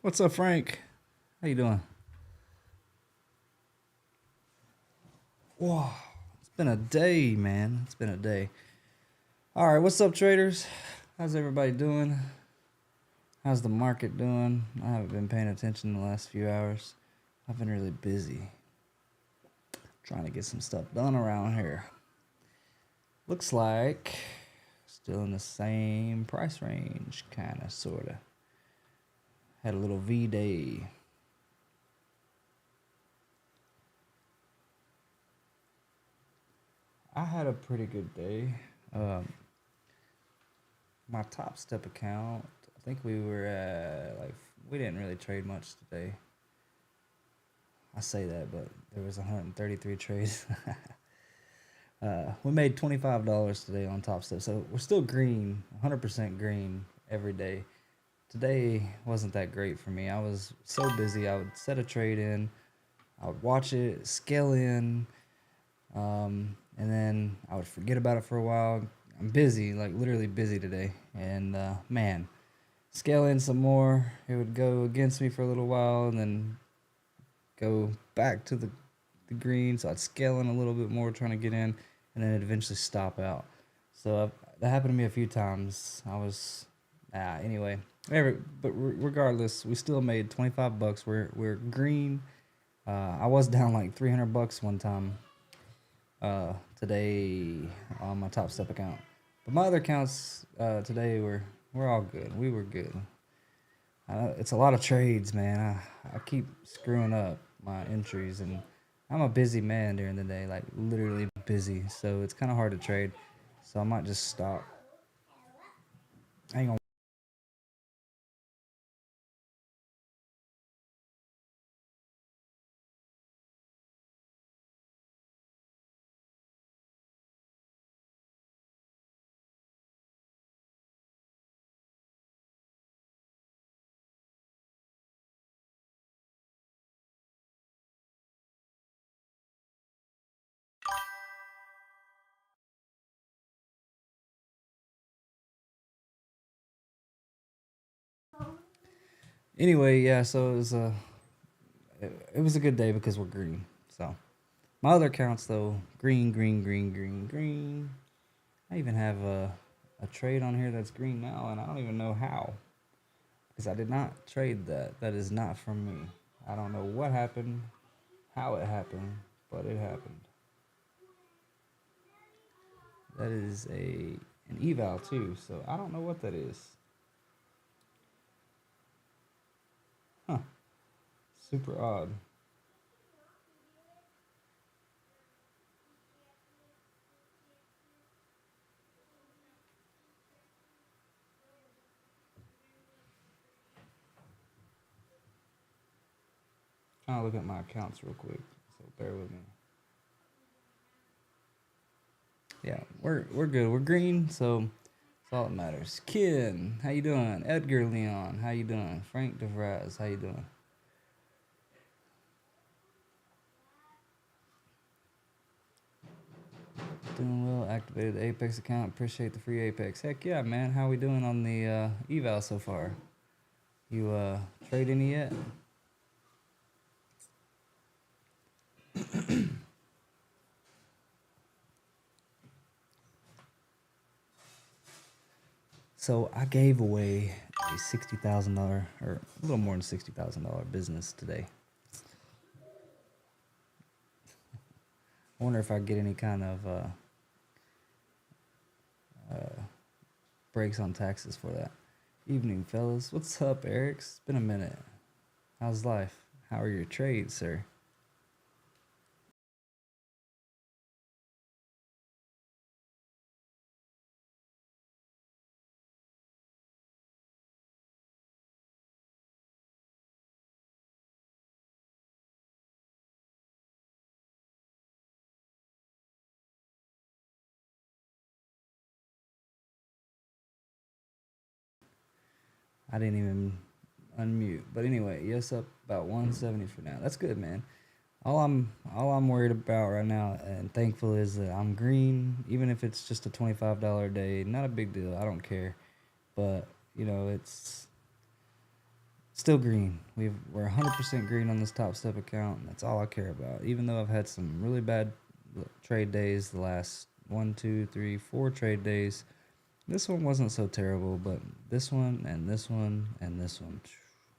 What's up, Frank? How you doing? Whoa, it's been a day, man. It's been a day. All right, what's up, traders? How's everybody doing? How's the market doing? I haven't been paying attention the last few hours. I've been really busy trying to get some stuff done around here. Looks like still in the same price range, kind of, sort of. Had a little V-Day. I had a pretty good day. My Top Step account, I think we were at, we didn't really trade much today. I say that, but there was 133 trades. We made $25 today on Top Step, so we're still green, 100% green every day. Today wasn't that great for me. I was so busy. I would set a trade in, I would watch it, scale in, and then I would forget about it for a while. I'm busy, like literally busy today. And man, scale in some more. It would go against me for a little while and then go back to the green. So I'd scale in a little bit more trying to get in, and then it'd eventually stop out. So that happened to me a few times. I was, anyway. But regardless, we still made 25 bucks. We're green. I was down like 300 bucks one time today on my Top Step account. But my other accounts today we're all good. We were good. It's a lot of trades, man. I keep screwing up my entries, and I'm a busy man during the day, like literally busy. So it's kind of hard to trade. So I might just stop. Hang on. Anyway, yeah, so it was a good day because we're green. So my other accounts though, green, green, green, green, green. I even have a trade on here that's green now, and I don't even know how because I did not trade that. That is not from me. I don't know what happened, how it happened, but it happened. That is an eval too, so I don't know what that is. Huh? Super odd. Trying to look at my accounts real quick, so bear with me. Yeah, we're good. We're green, so that's all that matters. Ken, how you doing? Edgar Leon, how you doing? Frank DeVraz, how you doing? Doing well. Activated the Apex account. Appreciate the free Apex. Heck yeah, man. How we doing on the eval so far? You trade any yet? So I gave away a $60,000 or a little more than $60,000 business today. I wonder if I get any kind of breaks on taxes for that. Evening, fellas. What's up, Eric? It's been a minute. How's life? How are your trades, sir? I didn't even unmute. But anyway, yes, up about 170 for now. That's good, man. All I'm worried about right now and thankful is that I'm green, even if it's just a $25 a day. Not a big deal. I don't care. But it's still green. We're 100% green on this Top Step account. And that's all I care about. Even though I've had some really bad trade days the last 1, 2, 3, 4 trade days. This one wasn't so terrible, but this one and this one and this one,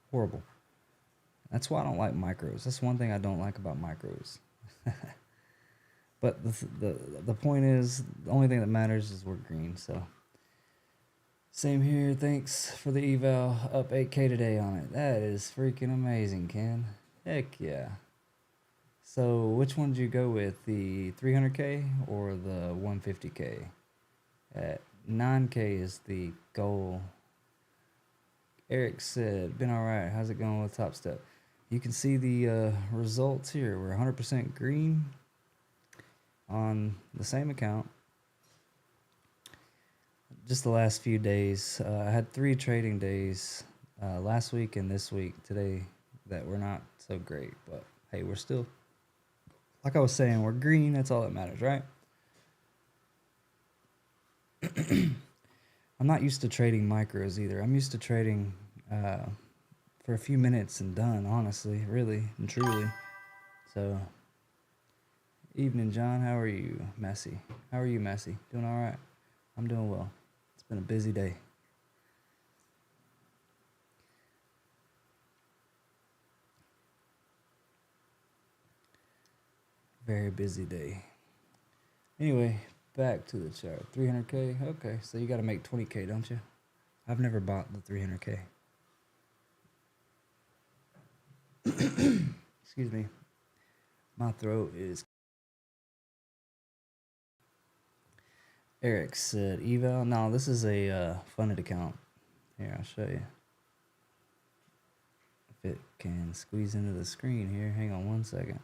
horrible. That's why I don't like micros. That's one thing I don't like about micros. But the point is, the only thing that matters is we're green. So same here. Thanks for the eval. Up 8K today on it. That is freaking amazing, Ken. Heck yeah. So which one did you go with? The 300K or the 150K? At 9K is the goal. Eric said, been all right. How's it going with Top Step? You can see the results here. We're 100% green on the same account. Just the last few days. I had 3 trading days last week and this week today that were not so great. But hey, we're still, like I was saying, we're green. That's all that matters, right? I'm not used to trading micros either. I'm used to trading for a few minutes and done, honestly, really and truly. So, evening, John. How are you, Messi? How are you, Messi? Doing all right? I'm doing well. It's been a busy day. Very busy day. Anyway, back to the chart. 300K. Okay, so you got to make 20K, don't you? I've never bought the 300K. Excuse me. My throat is. Eric said eval. No, this is a funded account. Here, I'll show you. If it can squeeze into the screen here. Hang on one second.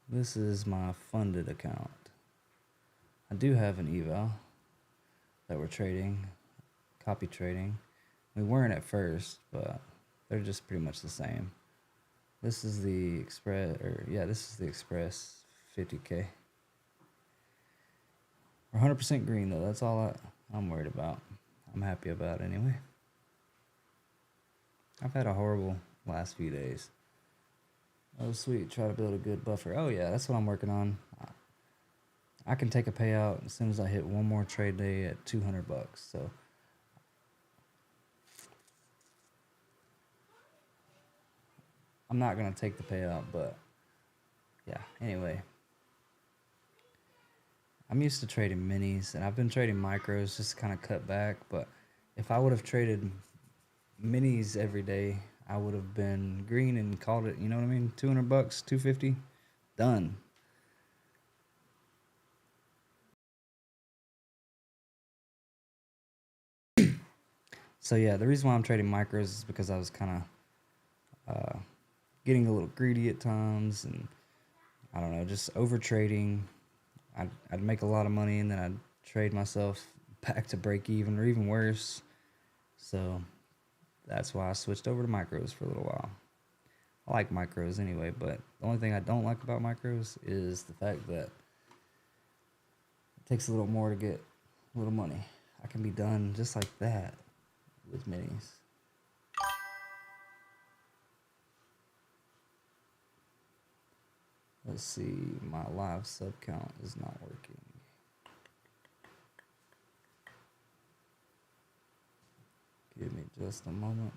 This is my funded account. I do have an eval that we're trading, copy trading. We weren't at first, but they're just pretty much the same. This is the express, this is the express 50K. We're 100% green though. That's all I'm worried about. I'm happy about it anyway. I've had a horrible last few days. Oh, sweet. Try to build a good buffer. Oh, yeah, that's what I'm working on. I can take a payout as soon as I hit one more trade day at 200 bucks. So I'm not going to take the payout, but yeah, anyway. I'm used to trading minis, and I've been trading micros just to kind of cut back. But if I would have traded minis every day, I would have been green and called it, you know what I mean? 200 bucks, 250, done. So yeah, the reason why I'm trading micros is because I was kind of getting a little greedy at times, and I don't know, just over trading. I'd make a lot of money, and then I'd trade myself back to break even or even worse. So that's why I switched over to micros for a little while. I like micros anyway, but the only thing I don't like about micros is the fact that it takes a little more to get a little money. I can be done just like that with minis. Let's see, my live sub count is not working. Give me just a moment.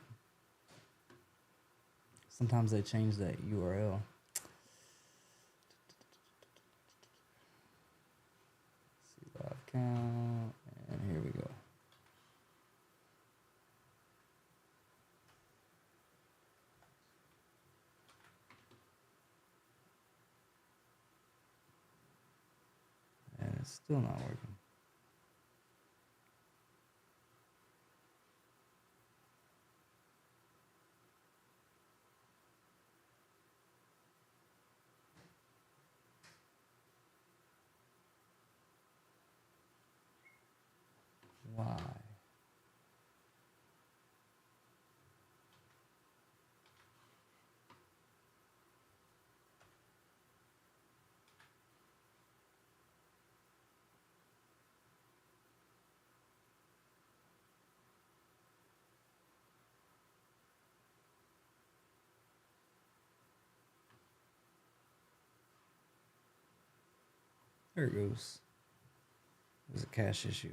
Sometimes they change that URL. Let's see, live count, and here we go. And it's still not working. Why? There it goes. There's a cache issue.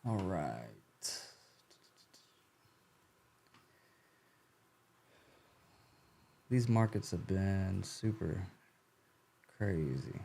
All right. These markets have been super crazy.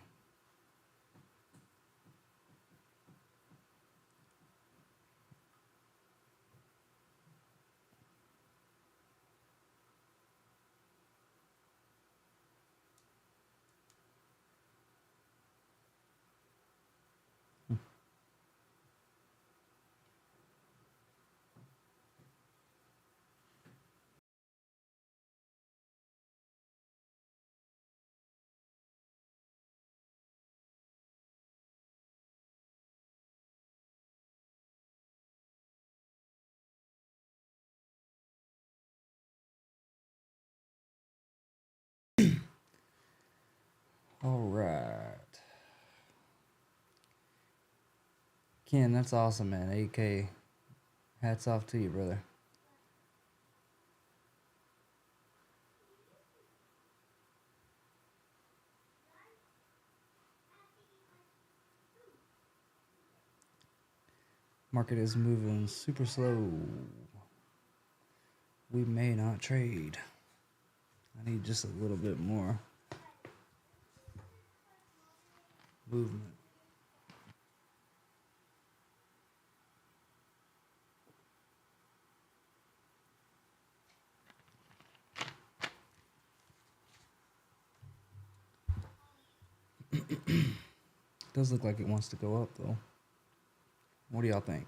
All right. Ken, that's awesome, man. 8K. Hats off to you, brother. Market is moving super slow. We may not trade. I need just a little bit more movement. Does look like it wants to go up, though. What do y'all think?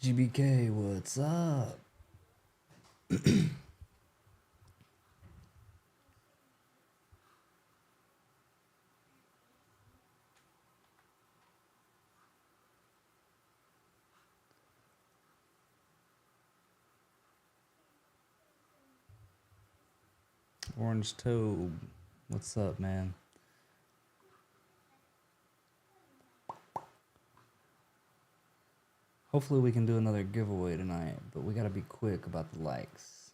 GBK, what's up? Orange Toad, what's up, man? Hopefully we can do another giveaway tonight, but we gotta be quick about the likes.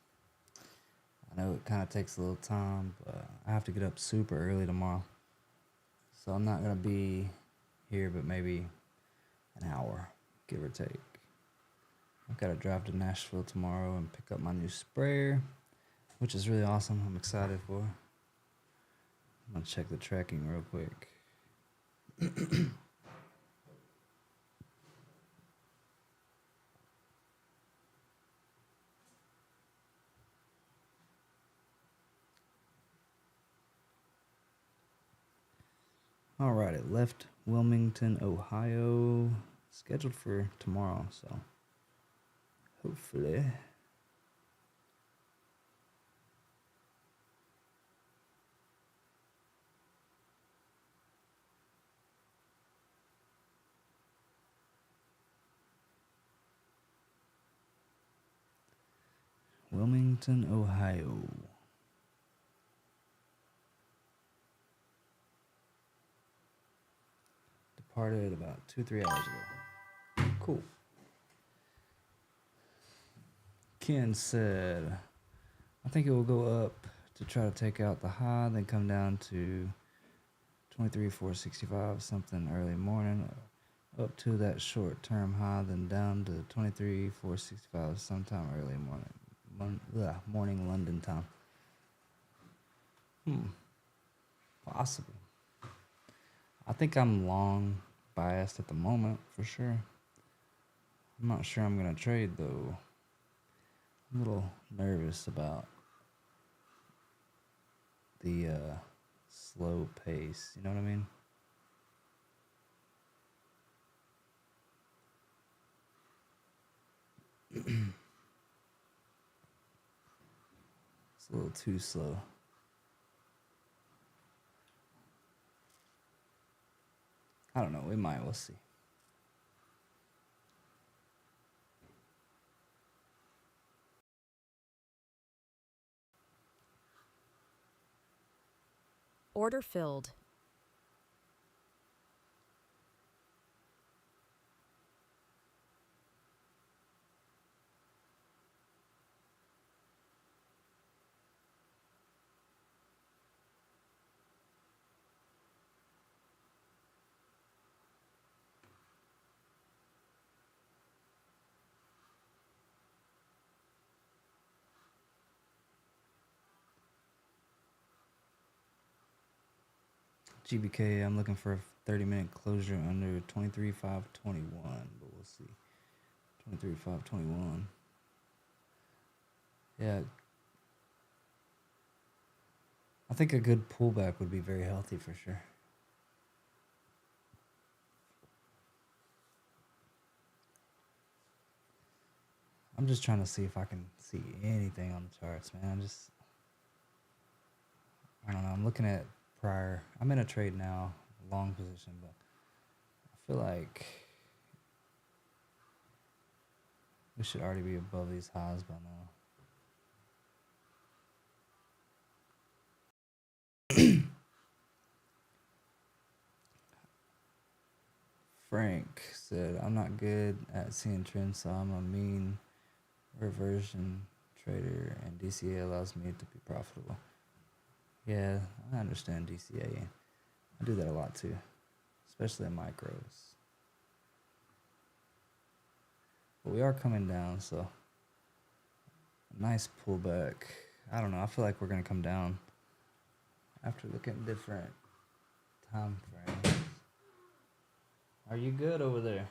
I know it kind of takes a little time, but I have to get up super early tomorrow. So I'm not gonna be here, but maybe an hour, give or take. I've gotta drive to Nashville tomorrow and pick up my new sprayer, which is really awesome. I'm excited for. I'm gonna check the tracking real quick. All right, it left Wilmington, Ohio, scheduled for tomorrow, so hopefully. Wilmington, Ohio. Departed about 2-3 hours ago. Cool. Ken said, I think it will go up to try to take out the high, then come down to 23,465 something early morning, up to that short-term high, then down to 23,465 sometime early morning London time. Possible. I think I'm long biased at the moment for sure. I'm not sure I'm gonna trade though. I'm a little nervous about the slow pace, you know what I mean? It's a little too slow. I don't know, we might, we'll see. Order filled. GBK, I'm looking for a 30-minute closure under 23,521, but we'll see. 23,521. Yeah. I think a good pullback would be very healthy for sure. I'm just trying to see if I can see anything on the charts, man. I don't know. I'm looking at prior. I'm in a trade now, long position, but I feel like we should already be above these highs by now. Frank said, I'm not good at seeing trends, so I'm a mean reversion trader, and DCA allows me to be profitable. Yeah, I understand DCA. I do that a lot too, especially in micros. But we are coming down, so a nice pullback. I don't know. I feel like we're going to come down after looking at different time frames. Are you good over there?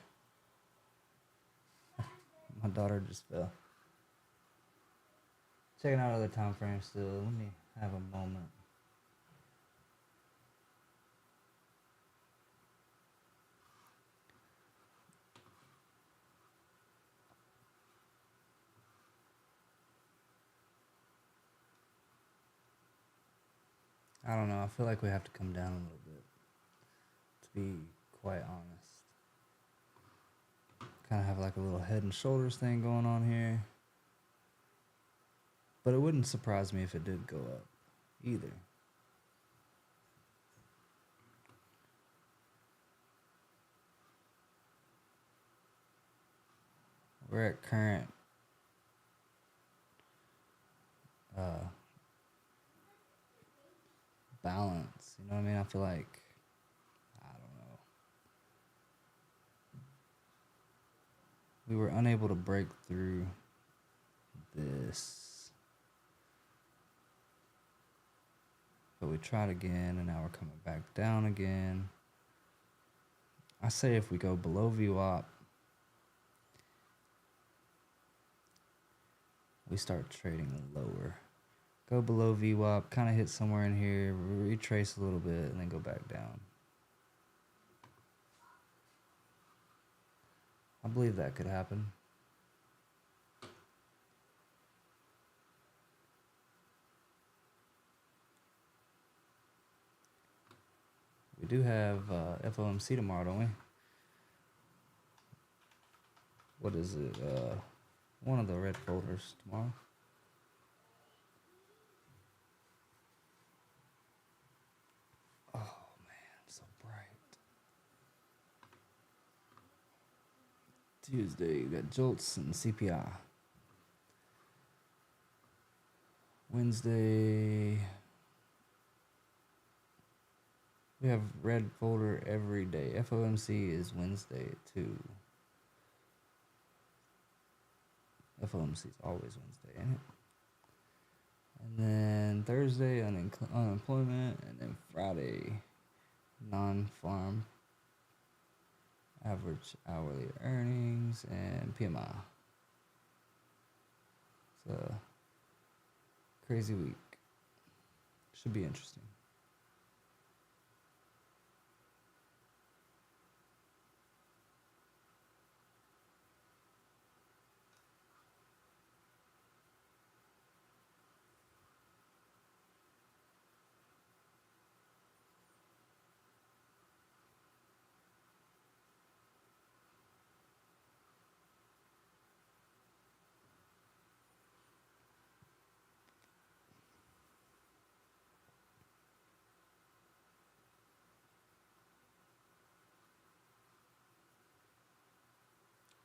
My daughter just fell. Checking out other time frames still. Let me have a moment. I don't know. I feel like we have to come down a little bit, to be quite honest. Kind of have like a little head and shoulders thing going on here. But it wouldn't surprise me if it did go up either. We're at current balance. You know what I mean? I feel like, I don't know. We were unable to break through this. But we tried again, and now we're coming back down again. I say if we go below VWAP, we start trading lower. Go below VWAP, kind of hit somewhere in here, retrace a little bit, and then go back down. I believe that could happen. We do have FOMC tomorrow, don't we? What is it? One of the red folders tomorrow. Oh man, so bright. Tuesday, we got JOLTS and CPI. Wednesday, we have red folder every day. FOMC is Wednesday at 2. FOMC is always Wednesday, ain't it? And then Thursday, unemployment. And then Friday, non-farm average hourly earnings and PMI. It's a crazy week. Should be interesting.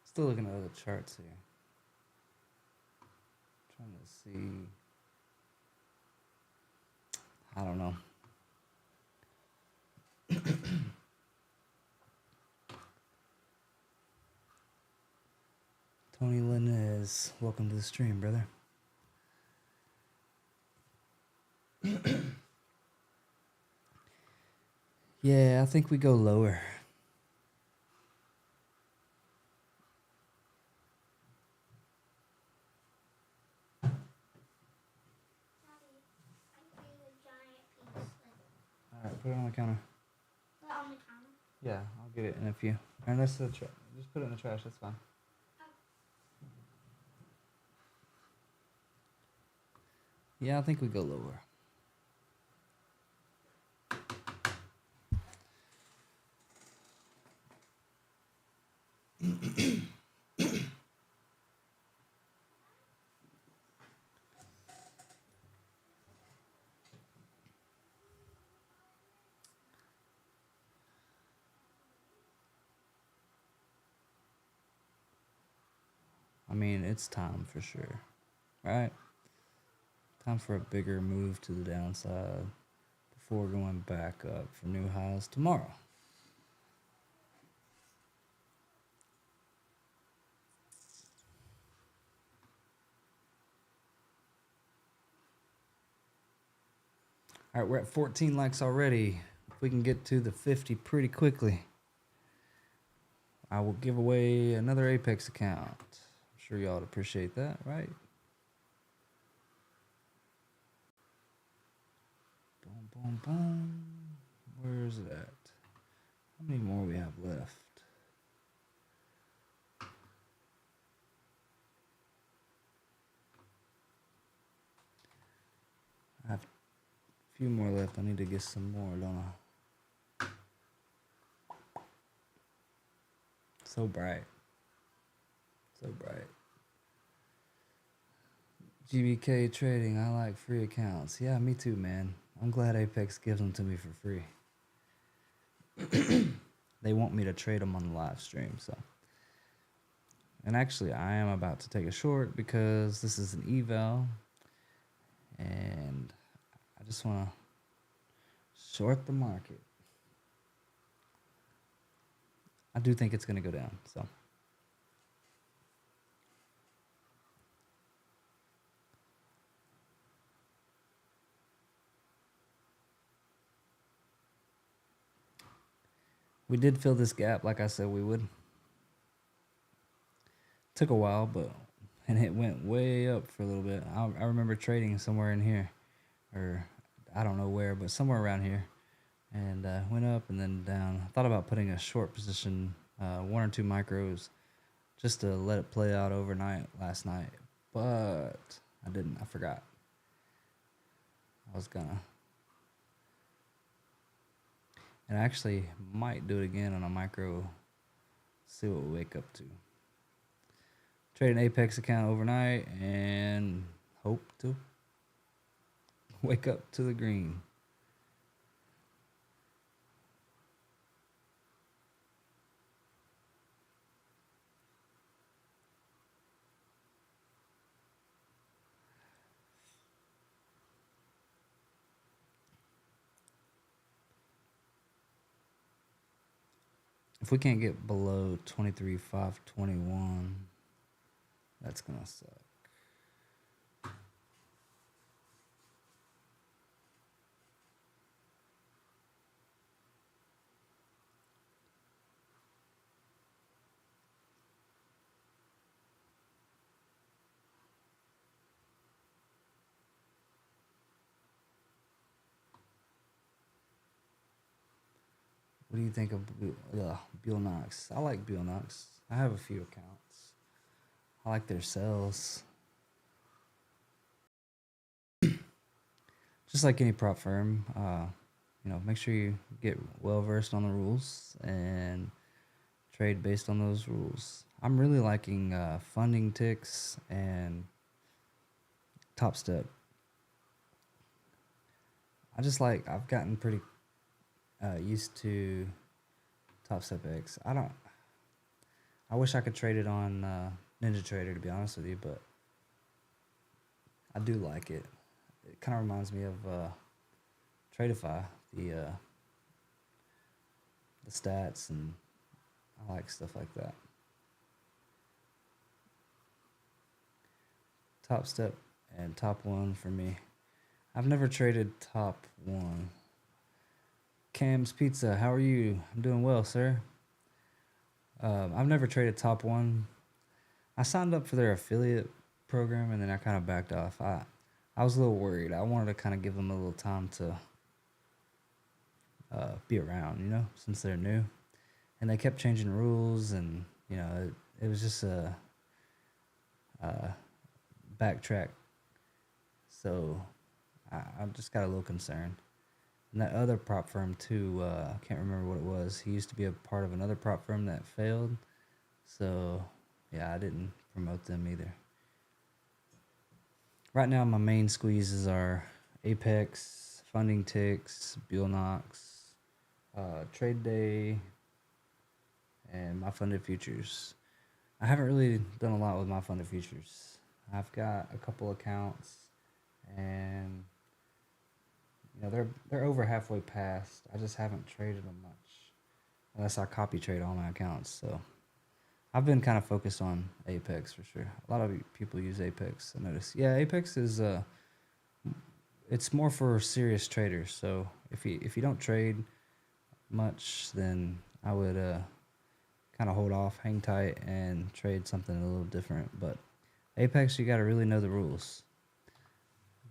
Still looking at other charts here. Trying to see. I don't know. Tony Linez, welcome to the stream, brother. Yeah, I think we go lower. Alright, put it on the counter. Put it on the counter? Yeah, I'll get it in a few. And that's the trash. Just put it in the trash, that's fine. Yeah, I think we go lower. I mean, it's time for sure, right? Time for a bigger move to the downside before going back up for new highs tomorrow. All right, we're at 14 likes already. If we can get to the 50 pretty quickly, I will give away another Apex account. I'm sure y'all would appreciate that, right? Boom, boom, boom. Where's it at? How many more we have left? I have few more left. I need to get some more, don't I? So bright. So bright. GBK trading. I like free accounts. Yeah, me too, man. I'm glad Apex gives them to me for free. They want me to trade them on the live stream, so. And actually, I am about to take a short because this is an eval. And I just want to short the market. I do think it's going to go down, so. We did fill this gap like I said we would. Took a while, and it went way up for a little bit. I remember trading somewhere in here, or I don't know where, but somewhere around here, and went up and then down. I thought about putting a short position, 1 or 2 micros, just to let it play out overnight last night, but I didn't. I forgot. I was gonna. And I actually might do it again on a micro, see what we wake up to. Trade an Apex account overnight and hope to wake up to the green. If we can't get below 23,521, that's gonna suck. What do you think of Bill Knox? I like Bill Knox. I have a few accounts. I like their sales. Just like any prop firm, make sure you get well versed on the rules and trade based on those rules. I'm really liking funding ticks and top step. I've gotten pretty used to Top Step X. I wish I could trade it on Ninja Trader, to be honest with you, but I do like it. It kind of reminds me of Tradeify, the stats, and I like stuff like that. Top Step and Top 1 for me. I've never traded Top 1. Cam's Pizza, how are you? I'm doing well, sir. I've never traded Top 1. I signed up for their affiliate program, and then I kind of backed off. I was a little worried. I wanted to kind of give them a little time to be around, since they're new. And they kept changing rules, and, it was just a backtrack. So I just got a little concerned. And that other prop firm too, I can't remember what it was. He used to be a part of another prop firm that failed. So, yeah, I didn't promote them either. Right now, my main squeezes are Apex, Funding Ticks, Bill Knox, Trade Day, and my funded futures. I haven't really done a lot with my funded futures. I've got a couple accounts, and they're over halfway past. I just haven't traded them much, unless I copy trade all my accounts. So I've been kind of focused on Apex for sure. A lot of people use Apex, I notice. Yeah, Apex is it's more for serious traders. So if you don't trade much, then I would kind of hold off, hang tight, and trade something a little different. But Apex, you got to really know the rules.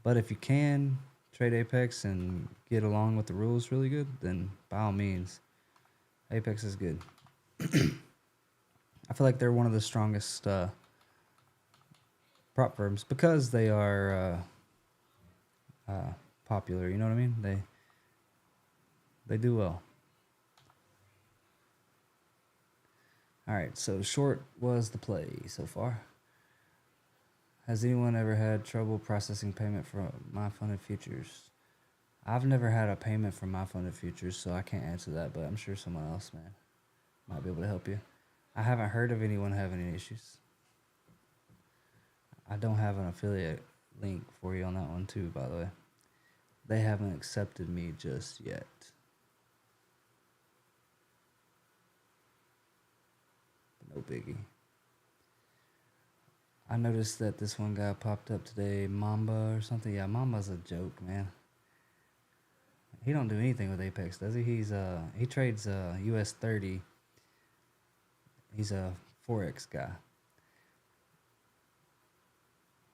But if you can trade Apex and get along with the rules really good, then by all means, Apex is good. I feel like they're one of the strongest prop firms because they are popular. You know what I mean? They do well. All right, so short was the play so far. Has anyone ever had trouble processing payment for my funded futures? I've never had a payment from my funded futures, so I can't answer that, but I'm sure someone else, man, might be able to help you. I haven't heard of anyone having any issues. I don't have an affiliate link for you on that one too, by the way. They haven't accepted me just yet. But no biggie. I noticed that this one guy popped up today, Mamba or something. Yeah, Mamba's a joke, man. He don't do anything with Apex, does he? He trades US 30. He's a Forex guy.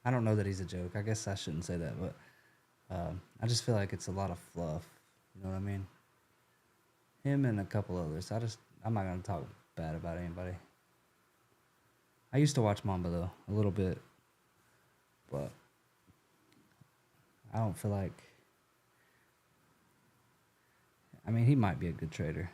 I don't know that he's a joke. I guess I shouldn't say that, but I just feel like it's a lot of fluff. You know what I mean? Him and a couple others. I'm not gonna talk bad about anybody. I used to watch Mamba though, a little bit, but I don't feel like. I mean, he might be a good trader.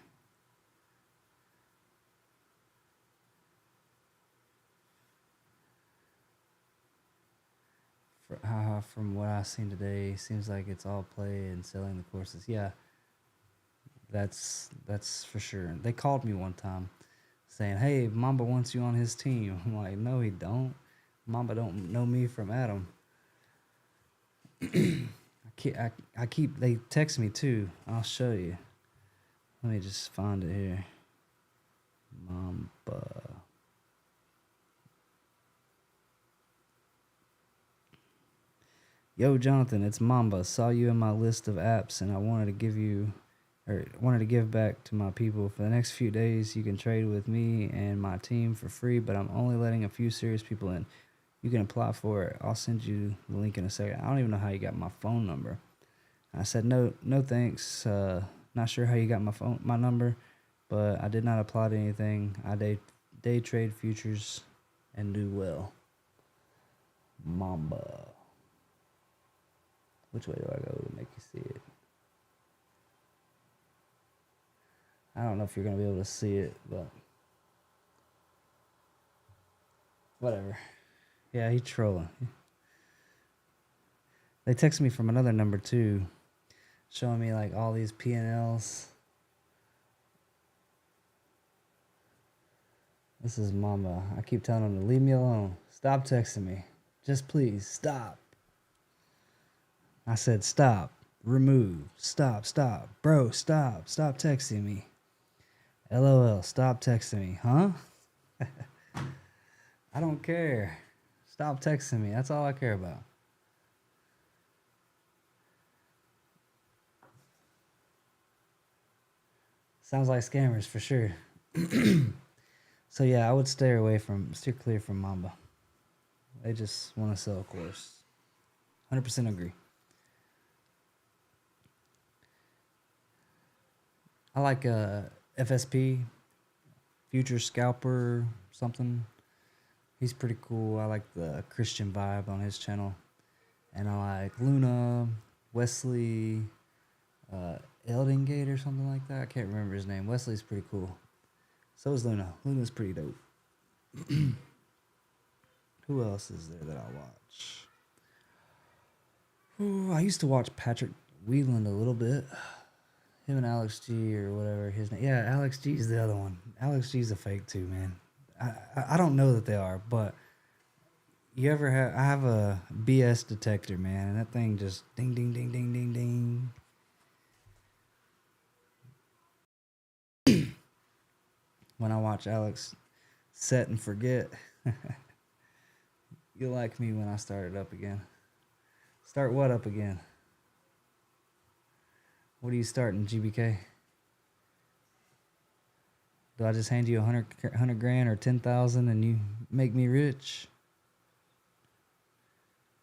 From what I've seen today, seems like it's all play and selling the courses. Yeah, that's for sure. They called me one time saying, "Hey, Mamba wants you on his team." I'm like, "No, he don't. Mamba don't know me from Adam." They text me too. I'll show you. Let me just find it here. Mamba. Yo, Jonathan, it's Mamba. Saw you in my list of apps, and I wanted to give back to my people. For the next few days, you can trade with me and my team for free, but I'm only letting a few serious people in. You can apply for it. I'll send you the link in a second. I don't even know how you got my phone number. I said, no thanks. Not sure how you got my number, but I did not apply to anything. I day trade futures and do well. Mamba. Which way do I go to make you see it? I don't know if you're going to be able to see it, but whatever. Yeah, he's trolling. They text me from another number too, showing me like all these P&Ls. This is Mamba. I keep telling him to leave me alone. Stop texting me. Just please, stop. I said, stop, remove, stop, bro, stop texting me. LOL, stop texting me, huh? I don't care. Stop texting me. That's all I care about. Sounds like scammers for sure. So yeah, I would steer clear from Mamba. They just want to sell a course. 100% agree. I like FSP, Future Scalper, something. He's pretty cool. I like the Christian vibe on his channel. And I like Luna, Wesley, Eldingate or something like that. I can't remember his name. Wesley's pretty cool. So is Luna. Luna's pretty dope. Who else is there that I watch? Ooh, I used to watch Patrick Wheeland a little bit. Him and Alex G or whatever his name. Yeah, Alex G is the other one. Alex G's a fake too, man. I don't know that they are, but I have a BS detector, man, and that thing just ding, ding, ding, ding, ding, ding. When I watch Alex set and forget, you'll like me when I start it up again. Start what up again? What are you starting, GBK? Do I just hand you 100 grand or 10,000 and you make me rich?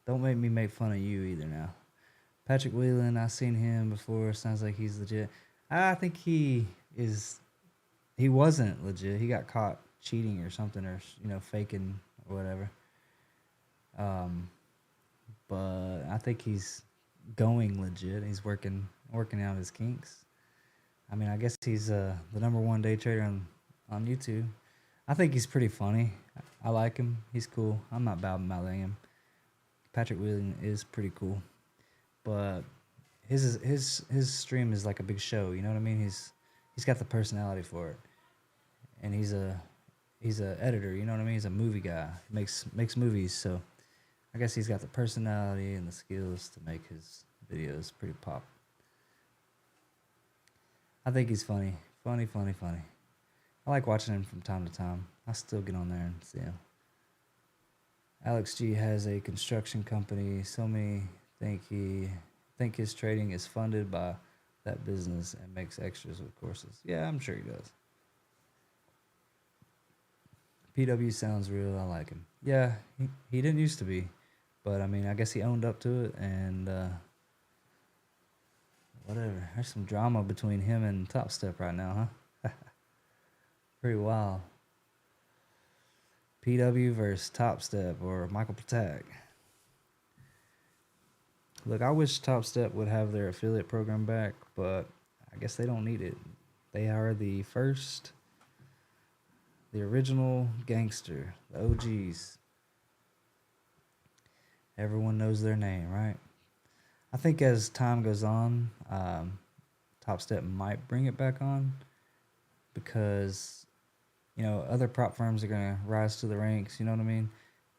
Don't make me make fun of you either now. Patrick Wheelan, I've seen him before. Sounds like he's legit. I think he wasn't legit. He got caught cheating or something, or faking or whatever. But I think he's going legit. He's working out his kinks. I mean, I guess he's the number one day trader on YouTube. I think he's pretty funny. I like him. He's cool. I'm not bad mouthing him. Patrick Wheeling is pretty cool, but his stream is like a big show. You know what I mean? He's got the personality for it, and he's a editor. You know what I mean? He's a movie guy. Makes movies. So I guess he's got the personality and the skills to make his videos pretty pop. I think he's funny. Funny. I like watching him from time to time. I still get on there and see him. Alex G has a construction company. So many think his trading is funded by that business and makes extras with courses. Yeah, I'm sure he does. PW sounds real. I like him. Yeah, he didn't used to be, but I mean, I guess he owned up to it and whatever. There's some drama between him and Top Step right now, huh? Pretty wild. PW versus Top Step or Michael Patak. Look, I wish Top Step would have their affiliate program back, but I guess they don't need it. They are the original gangster, the OGs. Everyone knows their name, right? I think as time goes on, Top Step might bring it back on because, you know, other prop firms are going to rise to the ranks. You know what I mean?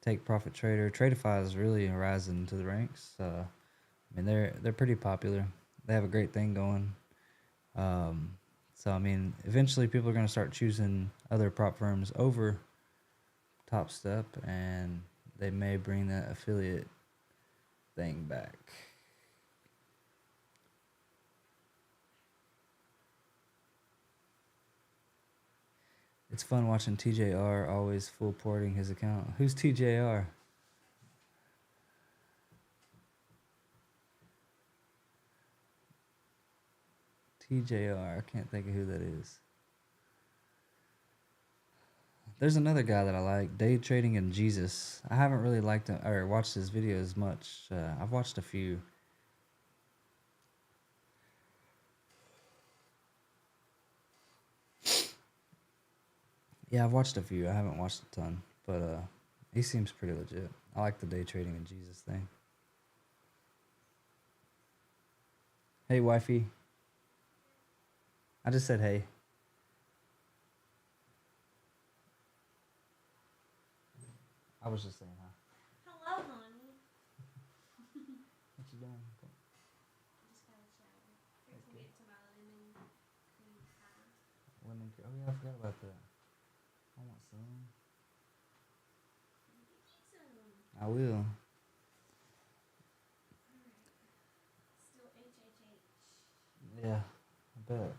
takeprofittrader, tradeify is really rising to the ranks. I mean, they're pretty popular. They have a great thing going. So I mean, eventually people are going to start choosing other prop firms over Top Step, and they may bring that affiliate thing back. It's fun watching TJR always full porting his account. Who's TJR? TJR, I can't think of who that is. There's another guy that I like, Day Trading and Jesus. I haven't really liked him or watched his videos much. I've watched a few. Yeah, I've watched a few. I haven't watched a ton, but he seems pretty legit. I like the Day Trading and Jesus thing. Hey, wifey. I just said hey. I was just saying hi. Hello, honey. What you doing? Just got a shower. Fixing to get to my lemon cream pie. Lemon cream. Oh yeah, I forgot about that. I want some. Get me some. I will. Alright. Still HHH. Yeah, I bet.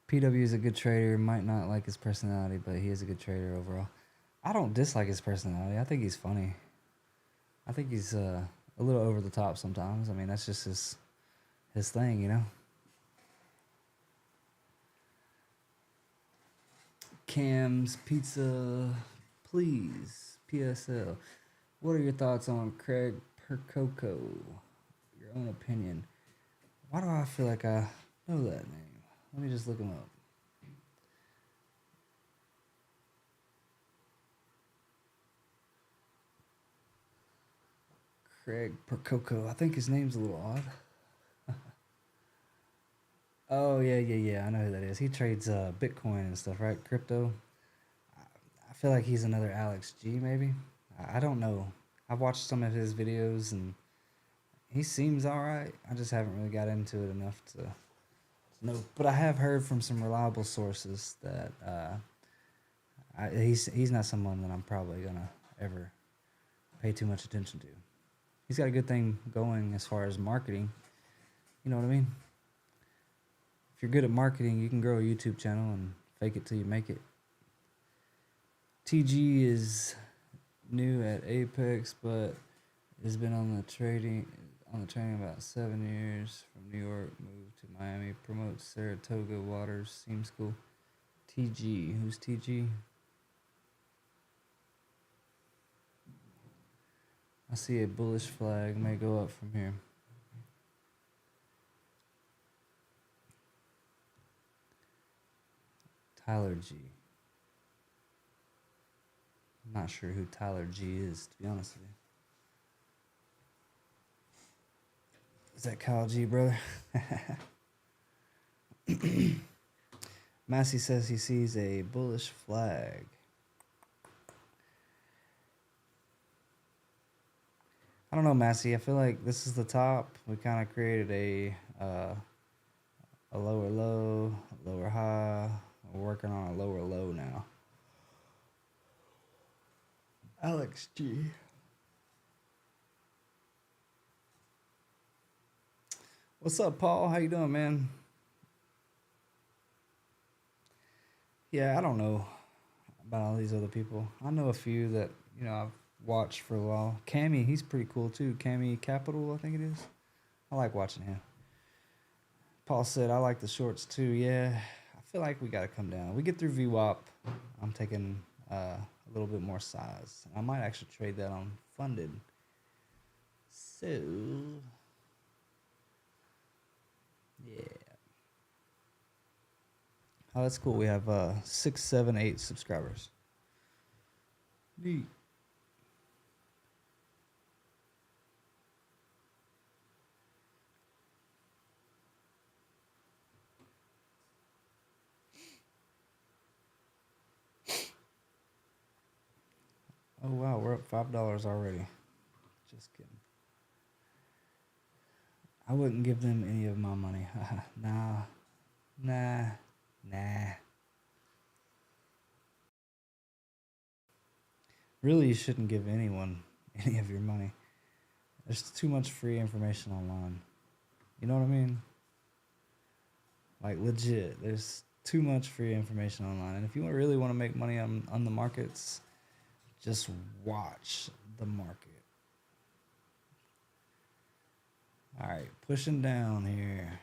PW is a good trader. Might not like his personality, but he is a good trader overall. I don't dislike his personality. I think he's funny. I think he's a little over the top sometimes. I mean, that's just his thing, you know. Cam's Pizza, please. PSL. What are your thoughts on Craig Percoco? Your own opinion. Why do I feel like I know that name? Let me just look him up. Craig Percoco. I think his name's a little odd. Oh, yeah. I know who that is. He trades Bitcoin and stuff, right? Crypto. I feel like he's another Alex G, maybe. I don't know. I've watched some of his videos, and he seems all right. I just haven't really got into it enough to know. But I have heard from some reliable sources that he's not someone that I'm probably going to ever pay too much attention to. He's got a good thing going as far as marketing. You know what I mean? If you're good at marketing, you can grow a YouTube channel and fake it till you make it. TG is new at Apex, but has been on the trading about 7 years. From New York, moved to Miami, promotes Saratoga Waters. Seems cool. TG, who's TG? I see a bullish flag may go up from here. Tyler G. I'm not sure who Tyler G is, to be honest with you. Is that Kyle G, brother? Massey says he sees a bullish flag. I don't know, Massey. I feel like this is the top. We kind of created a lower low, a lower high. We're working on a lower low now. Alex G. What's up, Paul? How you doing, man? Yeah, I don't know about all these other people. I know a few that, I've watched for a while. Cammy, he's pretty cool too. Cammy Capital, I think it is. I like watching him. Paul said, I like the shorts too. Yeah, I feel like we got to come down. We get through VWAP. I'm taking a little bit more size. I might actually trade that on funded. So, yeah. Oh, that's cool. We have 6, 7, 8 subscribers. Neat. Oh wow, we're up $5 already. Just kidding. I wouldn't give them any of my money. Nah. Really, you shouldn't give anyone any of your money. There's too much free information online. You know what I mean? Like legit, there's too much free information online. And if you really want to make money on the markets, just watch the market. All right, pushing down here.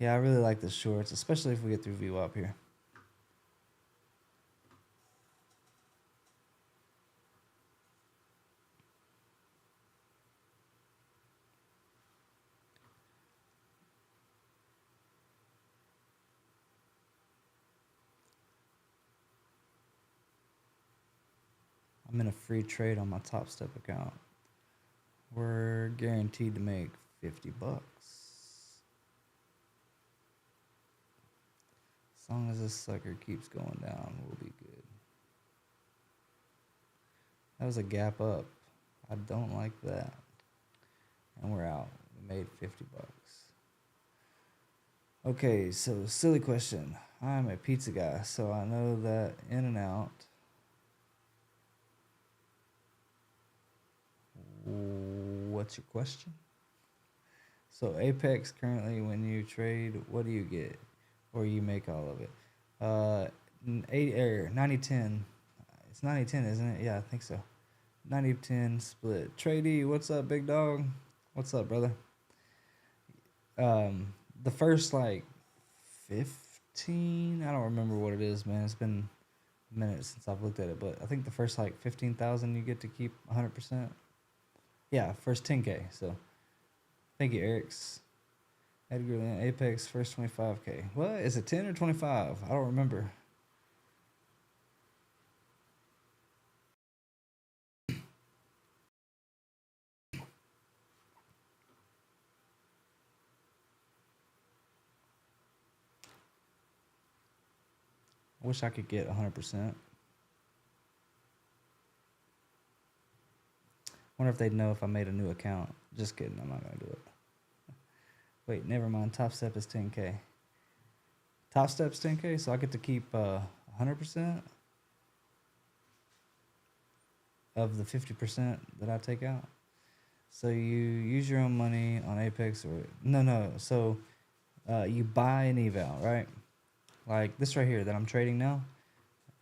Yeah, I really like the shorts, especially if we get through VWAP here. I'm in a free trade on my Top Step account. We're guaranteed to make $50. As long as this sucker keeps going down, we'll be good. That was a gap up. I don't like that. And we're out. We made $50. Okay, so silly question. I'm a pizza guy, so I know that in and out. What's your question? So Apex currently, when you trade, what do you get? Or you make all of it? 90-10. It's 90-10, isn't it? Yeah, I think so. 90-10 split. Tradey, what's up, big dog? What's up, brother? The first 15, I don't remember what it is, man. It's been a minute since I've looked at it, but I think the first 15,000 you get to keep 100%. Yeah, first 10K. So thank you, Eric's. Edgar Lynn, Apex, first 25K. What? Is it 10 or 25? I don't remember. I wish I could get 100%. Wonder if they'd know if I made a new account. Just kidding, I'm not going to do it. Wait, never mind. Top Step is 10K. Top Step's 10K, so I get to keep 100% of the 50% that I take out. So you use your own money on Apex or... No. So you buy an eval, right? Like this right here that I'm trading now.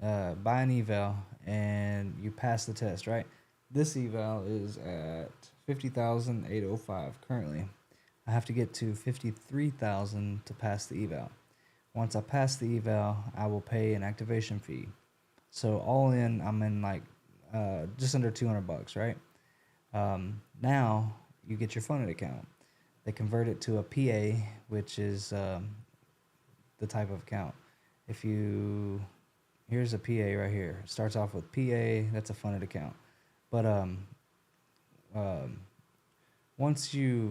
Buy an eval and you pass the test, right? This eval is at 50,805 currently. I have to get to 53,000 to pass the eval. Once I pass the eval, I will pay an activation fee. So all in, I'm in like just under $200, right? Now you get your funded account. They convert it to a PA, which is the type of account. If you, here's a PA right here. It starts off with PA, that's a funded account. But um, once you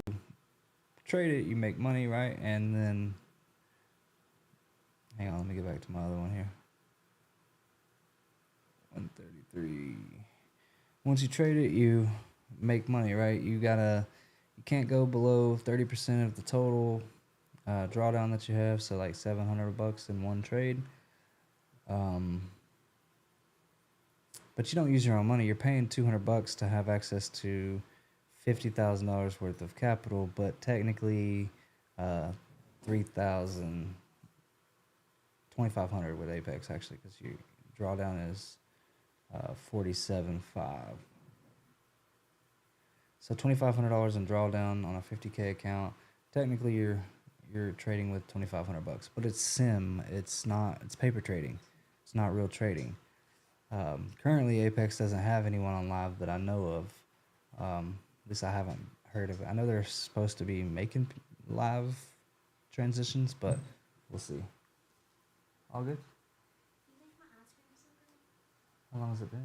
trade it, you make money, right? And then, hang on, let me get back to my other one here. 133. Once you trade it, you make money, right? You can't go below 30% of the total drawdown that you have. So like $700 in one trade. But you don't use your own money. You're paying $200 to have access to $50,000 worth of capital, but technically, 3,000, 2,500 with Apex actually, because your drawdown is 47.5. So $2,500 in drawdown on a 50K account. Technically, you're trading with $2,500, but it's sim. It's paper trading. It's not real trading. Currently, Apex doesn't have anyone on live that I know of. At least I haven't heard of it. I know they're supposed to be making live transitions, but we'll see. All good? You think my ice cream is so good? How long has it been? I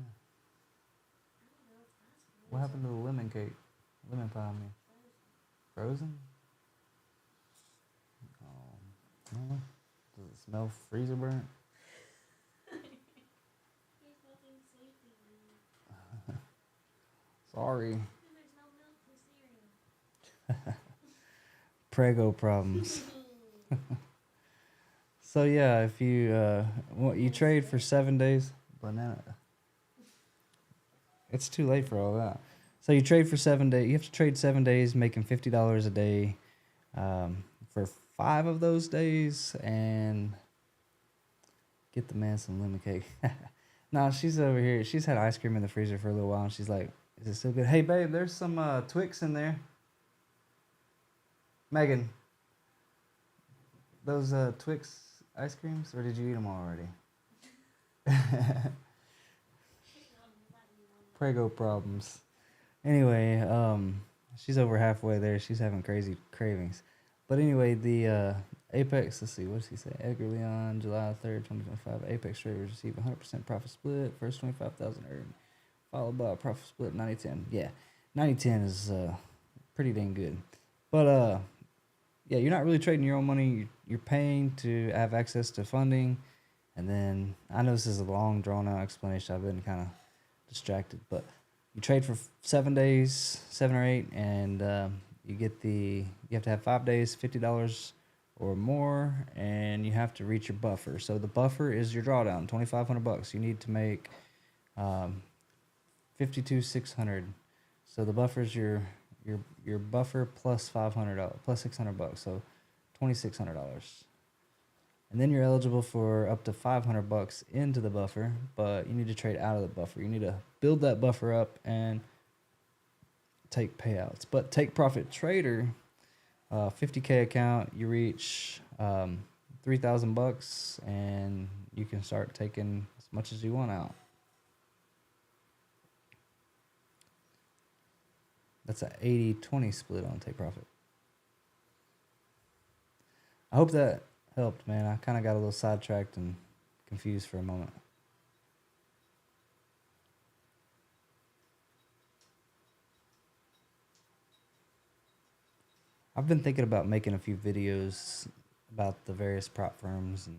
don't know. It's ice cream. What happened to the lemon cake? Lemon pie, I mean. Frozen? No. Does it smell freezer burnt? He's fucking sleepy. Sorry. And there's no milk for cereal. Prego problems. So yeah, if you you trade for 7 days, banana. It's too late for all that. So you trade for 7 days. You have to trade 7 days, making $50 a day for 5 of those days, and get the man some lemon cake. No, she's over here. She's had ice cream in the freezer for a little while, and she's like, "Is it still good?" Hey, babe, there's some Twix in there. Megan, those Twix ice creams, or did you eat them already? Prego problems. Anyway, she's over halfway there. She's having crazy cravings. But anyway, the Apex, let's see, what does he say? Edgar Leon, July 3rd, 2025. Apex traders receive 100% profit split. First 25,000 earned. Followed by a profit split 90-10. Yeah, 90-10 is pretty dang good. But yeah, you're not really trading your own money. You're paying to have access to funding. And then, I know this is a long, drawn-out explanation. I've been kind of distracted. But you trade for 7 days, 7 or 8, and you have to have 5 days, $50 or more, and you have to reach your buffer. So the buffer is your drawdown, $2,500. You need to make 52,600. So the buffer is your buffer plus $500 plus $600, so $2,600. And then you're eligible for up to $500 into the buffer, but you need to trade out of the buffer. You need to build that buffer up and take payouts. But takeprofittrader, 50K account, you reach $3,000, and you can start taking as much as you want out. That's an 80-20 split on Take Profit. I hope that helped, man. I kind of got a little sidetracked and confused for a moment. I've been thinking about making a few videos about the various prop firms and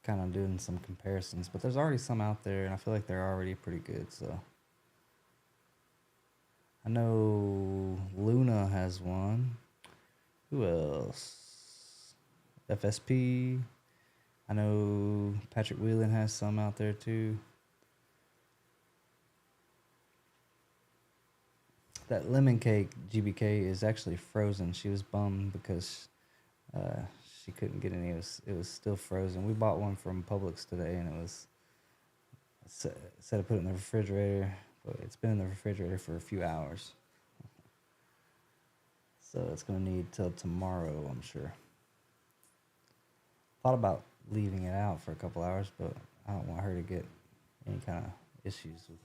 kind of doing some comparisons, but there's already some out there, and I feel like they're already pretty good, so. I know Luna has one. Who else? FSP. I know Patrick Whelan has some out there too. That lemon cake GBK is actually frozen. She was bummed because she couldn't get any. It was still frozen. We bought one from Publix today, and it was said to put it in the refrigerator, but it's been in the refrigerator for a few hours. So it's gonna need till tomorrow, I'm sure. thought about leaving it out for a couple hours, but I don't want her to get any kind of issues with.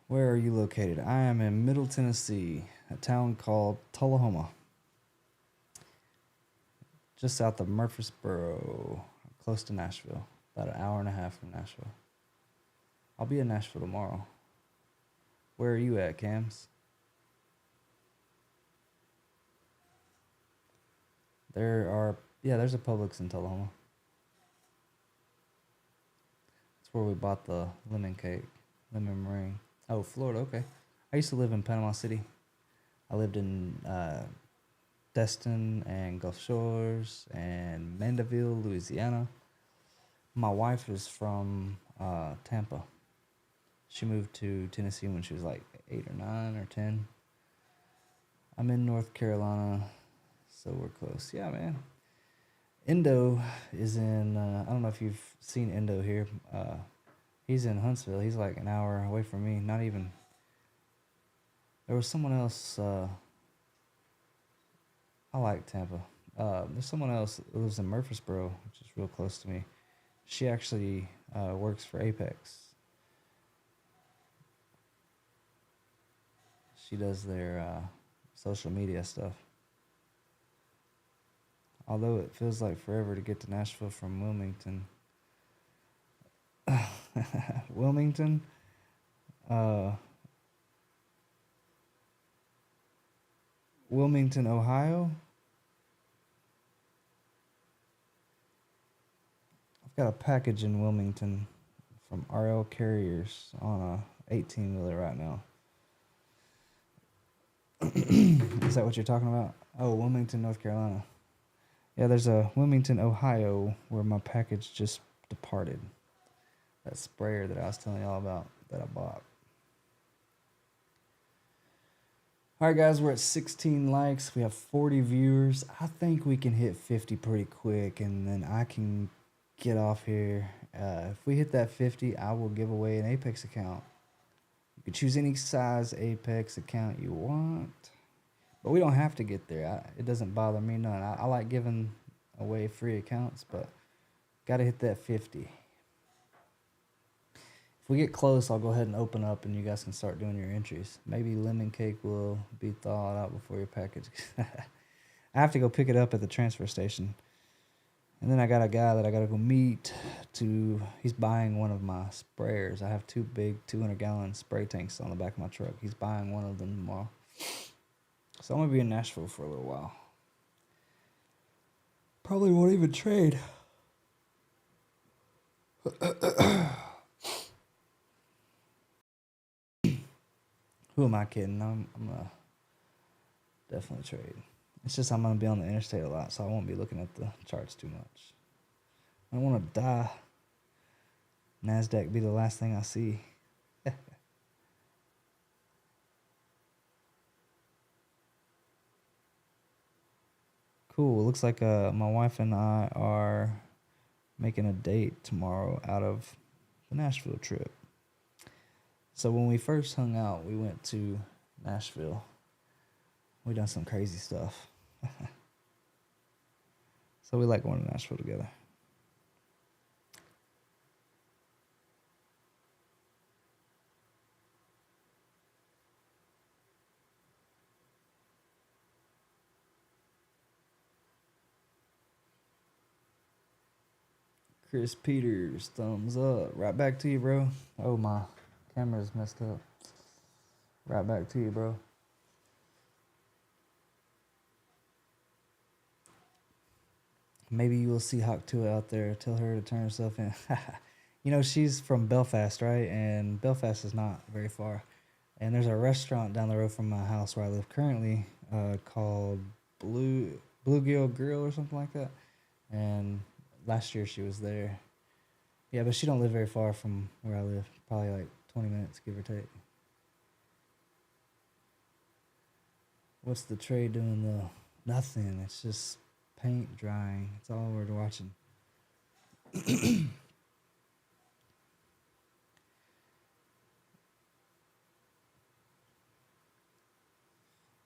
Where are you located? I am in Middle Tennessee, a town called Tullahoma, just south of Murfreesboro, close to Nashville, about an hour and a half from Nashville. I'll be in Nashville tomorrow. Where are you at, Cams? There's a Publix in Tullahoma. That's where we bought the lemon cake, lemon meringue. Oh, Florida, okay. I used to live in Panama City. I lived in Destin and Gulf Shores and Mandeville, Louisiana. My wife is from Tampa. She moved to Tennessee when she was like 8 or 9 or 10. I'm in North Carolina, so we're close. Yeah, man. Endo is in, I don't know if you've seen Endo here. He's in Huntsville. He's like an hour away from me. Not even. There was someone else. I like Tampa. There's someone else who lives in Murfreesboro, which is real close to me. She actually works for Apex. She does their social media stuff. Although it feels like forever to get to Nashville from Wilmington. Wilmington? Wilmington, Ohio? I've got a package in Wilmington from RL Carriers on a 18-wheeler right now. Is that what you're talking about? Oh, Wilmington, North Carolina. Yeah, there's a Wilmington, Ohio, where my package just departed. That sprayer that I was telling y'all about that I bought. All right, guys, we're at 16 likes. We have 40 viewers. I think we can hit 50 pretty quick, and then I can get off here. If we hit that 50, I will give away an Apex account. You can choose any size Apex account you want, but we don't have to get there. It doesn't bother me none. I like giving away free accounts, but got to hit that 50. If we get close, I'll go ahead and open up and you guys can start doing your entries. Maybe lemon cake will be thawed out before your package. I have to go pick it up at the transfer station. And then I got a guy that I got to go meet he's buying one of my sprayers. I have 2 big 200-gallon spray tanks on the back of my truck. He's buying one of them tomorrow. So I'm going to be in Nashville for a little while. Probably won't even trade. Who am I kidding? I'm gonna definitely trade. It's just I'm gonna be on the interstate a lot, so I won't be looking at the charts too much. I don't want to die. Nasdaq be the last thing I see. Cool. Looks like my wife and I are making a date tomorrow out of the Nashville trip. So when we first hung out, we went to Nashville. We done some crazy stuff. So we like going to Nashville together. Chris Peters, thumbs up. Right back to you, bro. Oh, my camera's messed up. Right back to you, bro. Maybe you will see Hawk 2 out there. Tell her to turn herself in. You know, she's from Belfast, right? And Belfast is not very far. And there's a restaurant down the road from my house where I live currently called Bluegill Grill or something like that. And last year she was there. Yeah, but she don't live very far from where I live. Probably like 20 minutes, give or take. What's the trade doing though? Nothing. It's just paint drying. It's all we're watching.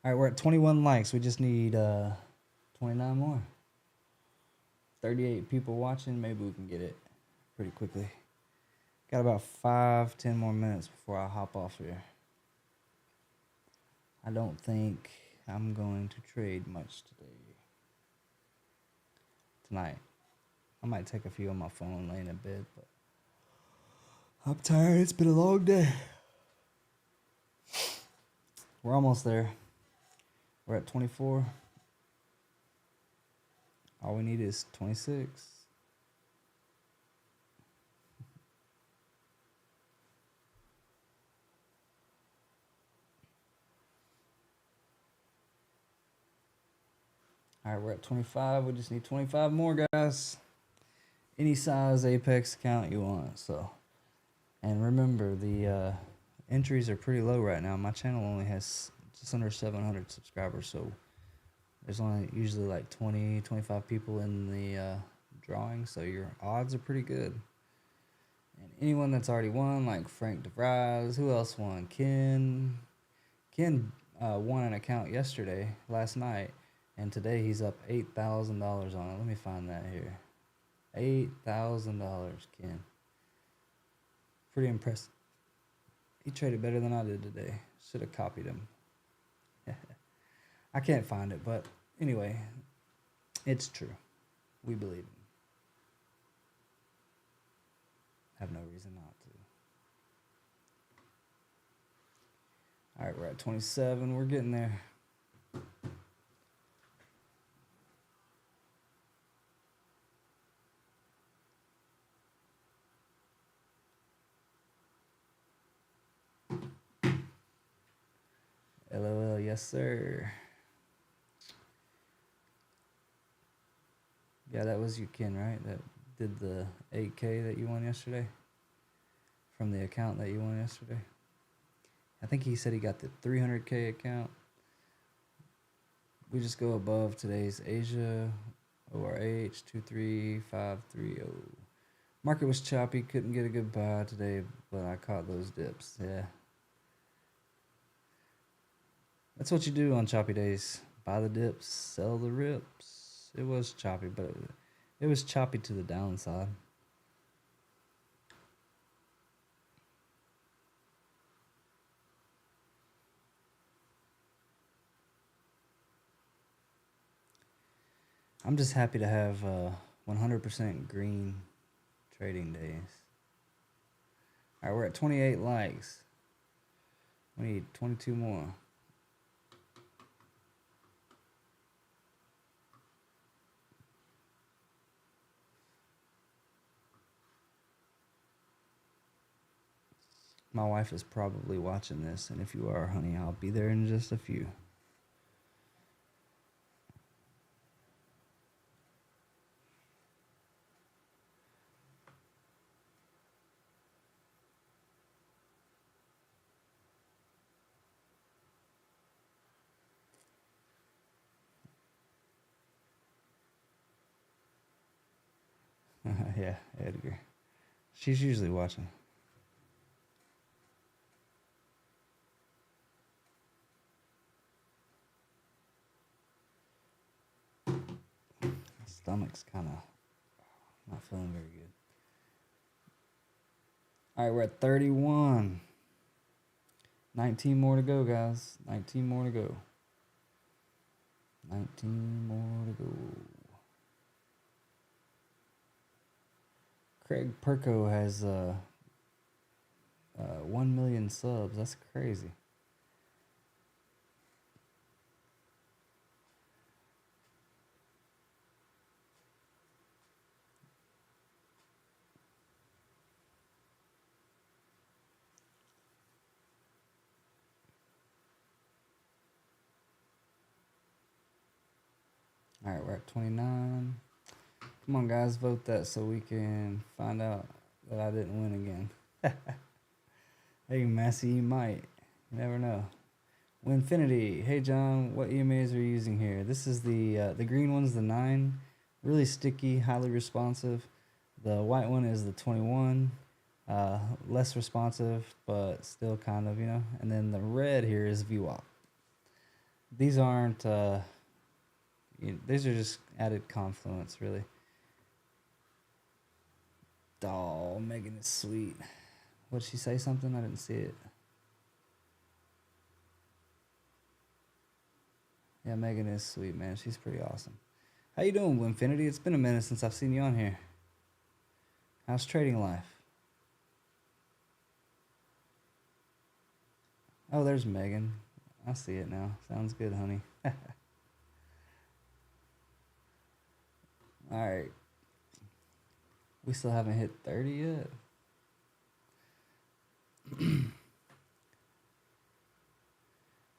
All right, we're at 21 likes. We just need 29 more. 38 people watching. Maybe we can get it pretty quickly. Got about 5-10 more minutes before I hop off here. I don't think I'm going to trade much tonight. I might take a few on my phone laying in bed, but I'm tired. It's been a long day. We're almost there. We're at 24. All we need is 26. All right, we're at 25. We just need 25 more, guys. Any size Apex account you want. So, and remember, the entries are pretty low right now. My channel only has just under 700 subscribers, so there's only usually like 20, 25 people in the drawing, so your odds are pretty good. And anyone that's already won, like Frank DeVries, who else won? Ken won an account last night, and today he's up $8,000 on it. Let me find that here. $8,000, Ken. Pretty impressive. He traded better than I did today. Should have copied him. I can't find it, but anyway, it's true. We believe him. Have no reason not to. All right, we're at 27. We're getting there. LOL, yes, sir. Yeah, that was you, Ken, right? That did the 8K that you won yesterday? From the account that you won yesterday? I think he said he got the 300K account. We just go above today's Asia ORH 23530. Market was choppy, couldn't get a good buy today, but I caught those dips. Yeah. That's what you do on choppy days. Buy the dips, sell the rips. It was choppy, but it was choppy to the downside. I'm just happy to have 100% green trading days. All right, we're at 28 likes. We need 22 more. My wife is probably watching this, and if you are, honey, I'll be there in just a few. Yeah, Edgar. She's usually watching. My stomach's kind of not feeling very good. All right, we're at 31. 19 more to go, guys. 19 more to go. 19 more to go. Craig Perko has 1 million subs. That's crazy. All right, we're at 29. Come on, guys, vote that so we can find out that I didn't win again. Hey, Massey, you might. You never know. Winfinity. Hey, John, what EMAs are you using here? This is the green one's the 9. Really sticky, highly responsive. The white one is the 21. Less responsive, but still kind of, And then the red here is VWAP. These aren't... these are just added confluence, really. Oh, Megan is sweet. What did she say? Something? I didn't see it. Yeah, Megan is sweet, man. She's pretty awesome. How you doing, Winfinity? It's been a minute since I've seen you on here. How's trading life? Oh, there's Megan. I see it now. Sounds good, honey. Alright. We still haven't hit 30 yet.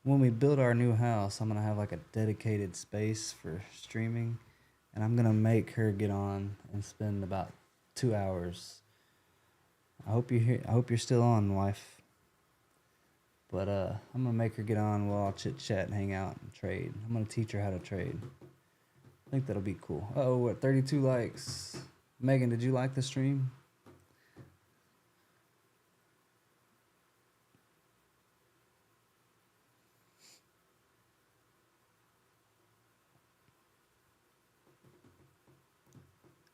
When we build our new house, I'm going to have like a dedicated space for streaming. And I'm going to make her get on and spend about 2 hours. I hope you're still on, wife. But I'm going to make her get on while I'll chit-chat and hang out and trade. I'm going to teach her how to trade. I think that'll be cool. Uh-oh, what, 32 likes. Megan, did you like the stream?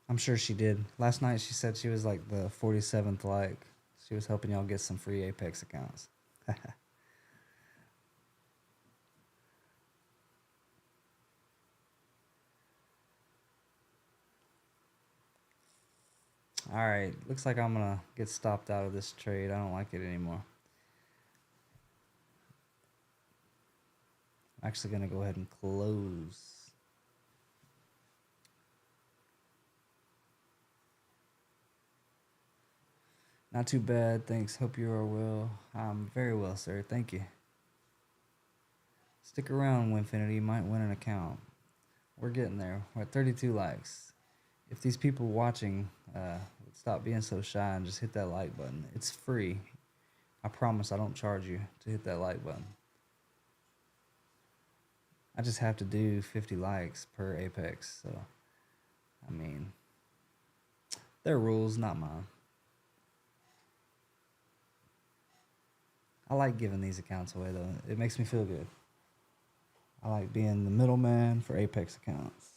I'm sure she did. Last night she said she was like the 47th like. She was helping y'all get some free Apex accounts. Alright, looks like I'm gonna get stopped out of this trade. I don't like it anymore. I'm actually gonna go ahead and close. Not too bad, thanks. Hope you are well. I'm very well, sir. Thank you. Stick around, Winfinity. You might win an account. We're getting there. We're at 32 likes. If these people watching would stop being so shy and just hit that like button. It's free. I promise I don't charge you to hit that like button. I just have to do 50 likes per Apex. So, I mean, their rules, not mine. I like giving these accounts away, though. It makes me feel good. I like being the middleman for Apex accounts.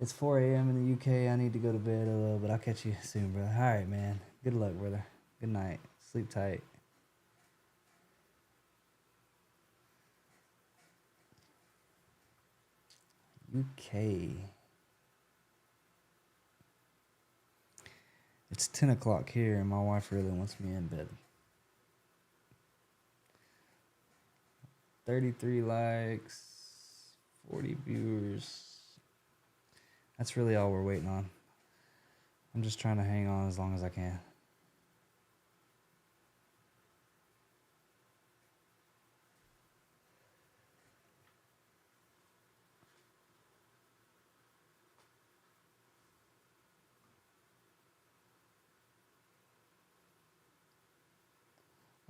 It's 4 a.m. in the UK. I need to go to bed a little, but I'll catch you soon, brother. All right, man. Good luck, brother. Good night. Sleep tight. UK. It's 10 o'clock here, and my wife really wants me in bed. 33 likes, 40 viewers. That's really all we're waiting on. I'm just trying to hang on as long as I can.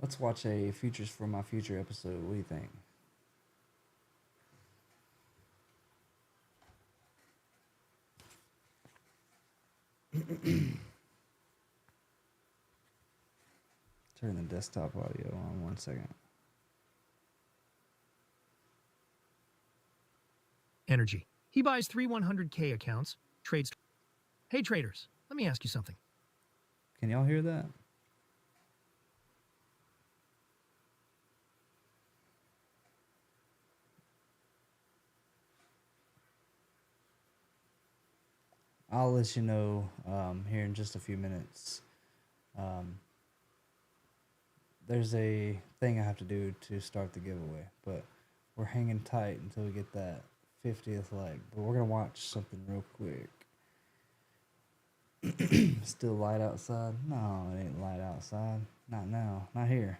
Let's watch a Futures for My Future episode. What do you think? Turn the desktop audio on 1 second. Energy. He buys 3 100K accounts, trades. Hey traders, let me ask you something. Can y'all hear that? I'll let you know here in just a few minutes. There's a thing I have to do to start the giveaway, but we're hanging tight until we get that 50th like. But we're going to watch something real quick. Still light outside? No, it ain't light outside. Not now. Not here.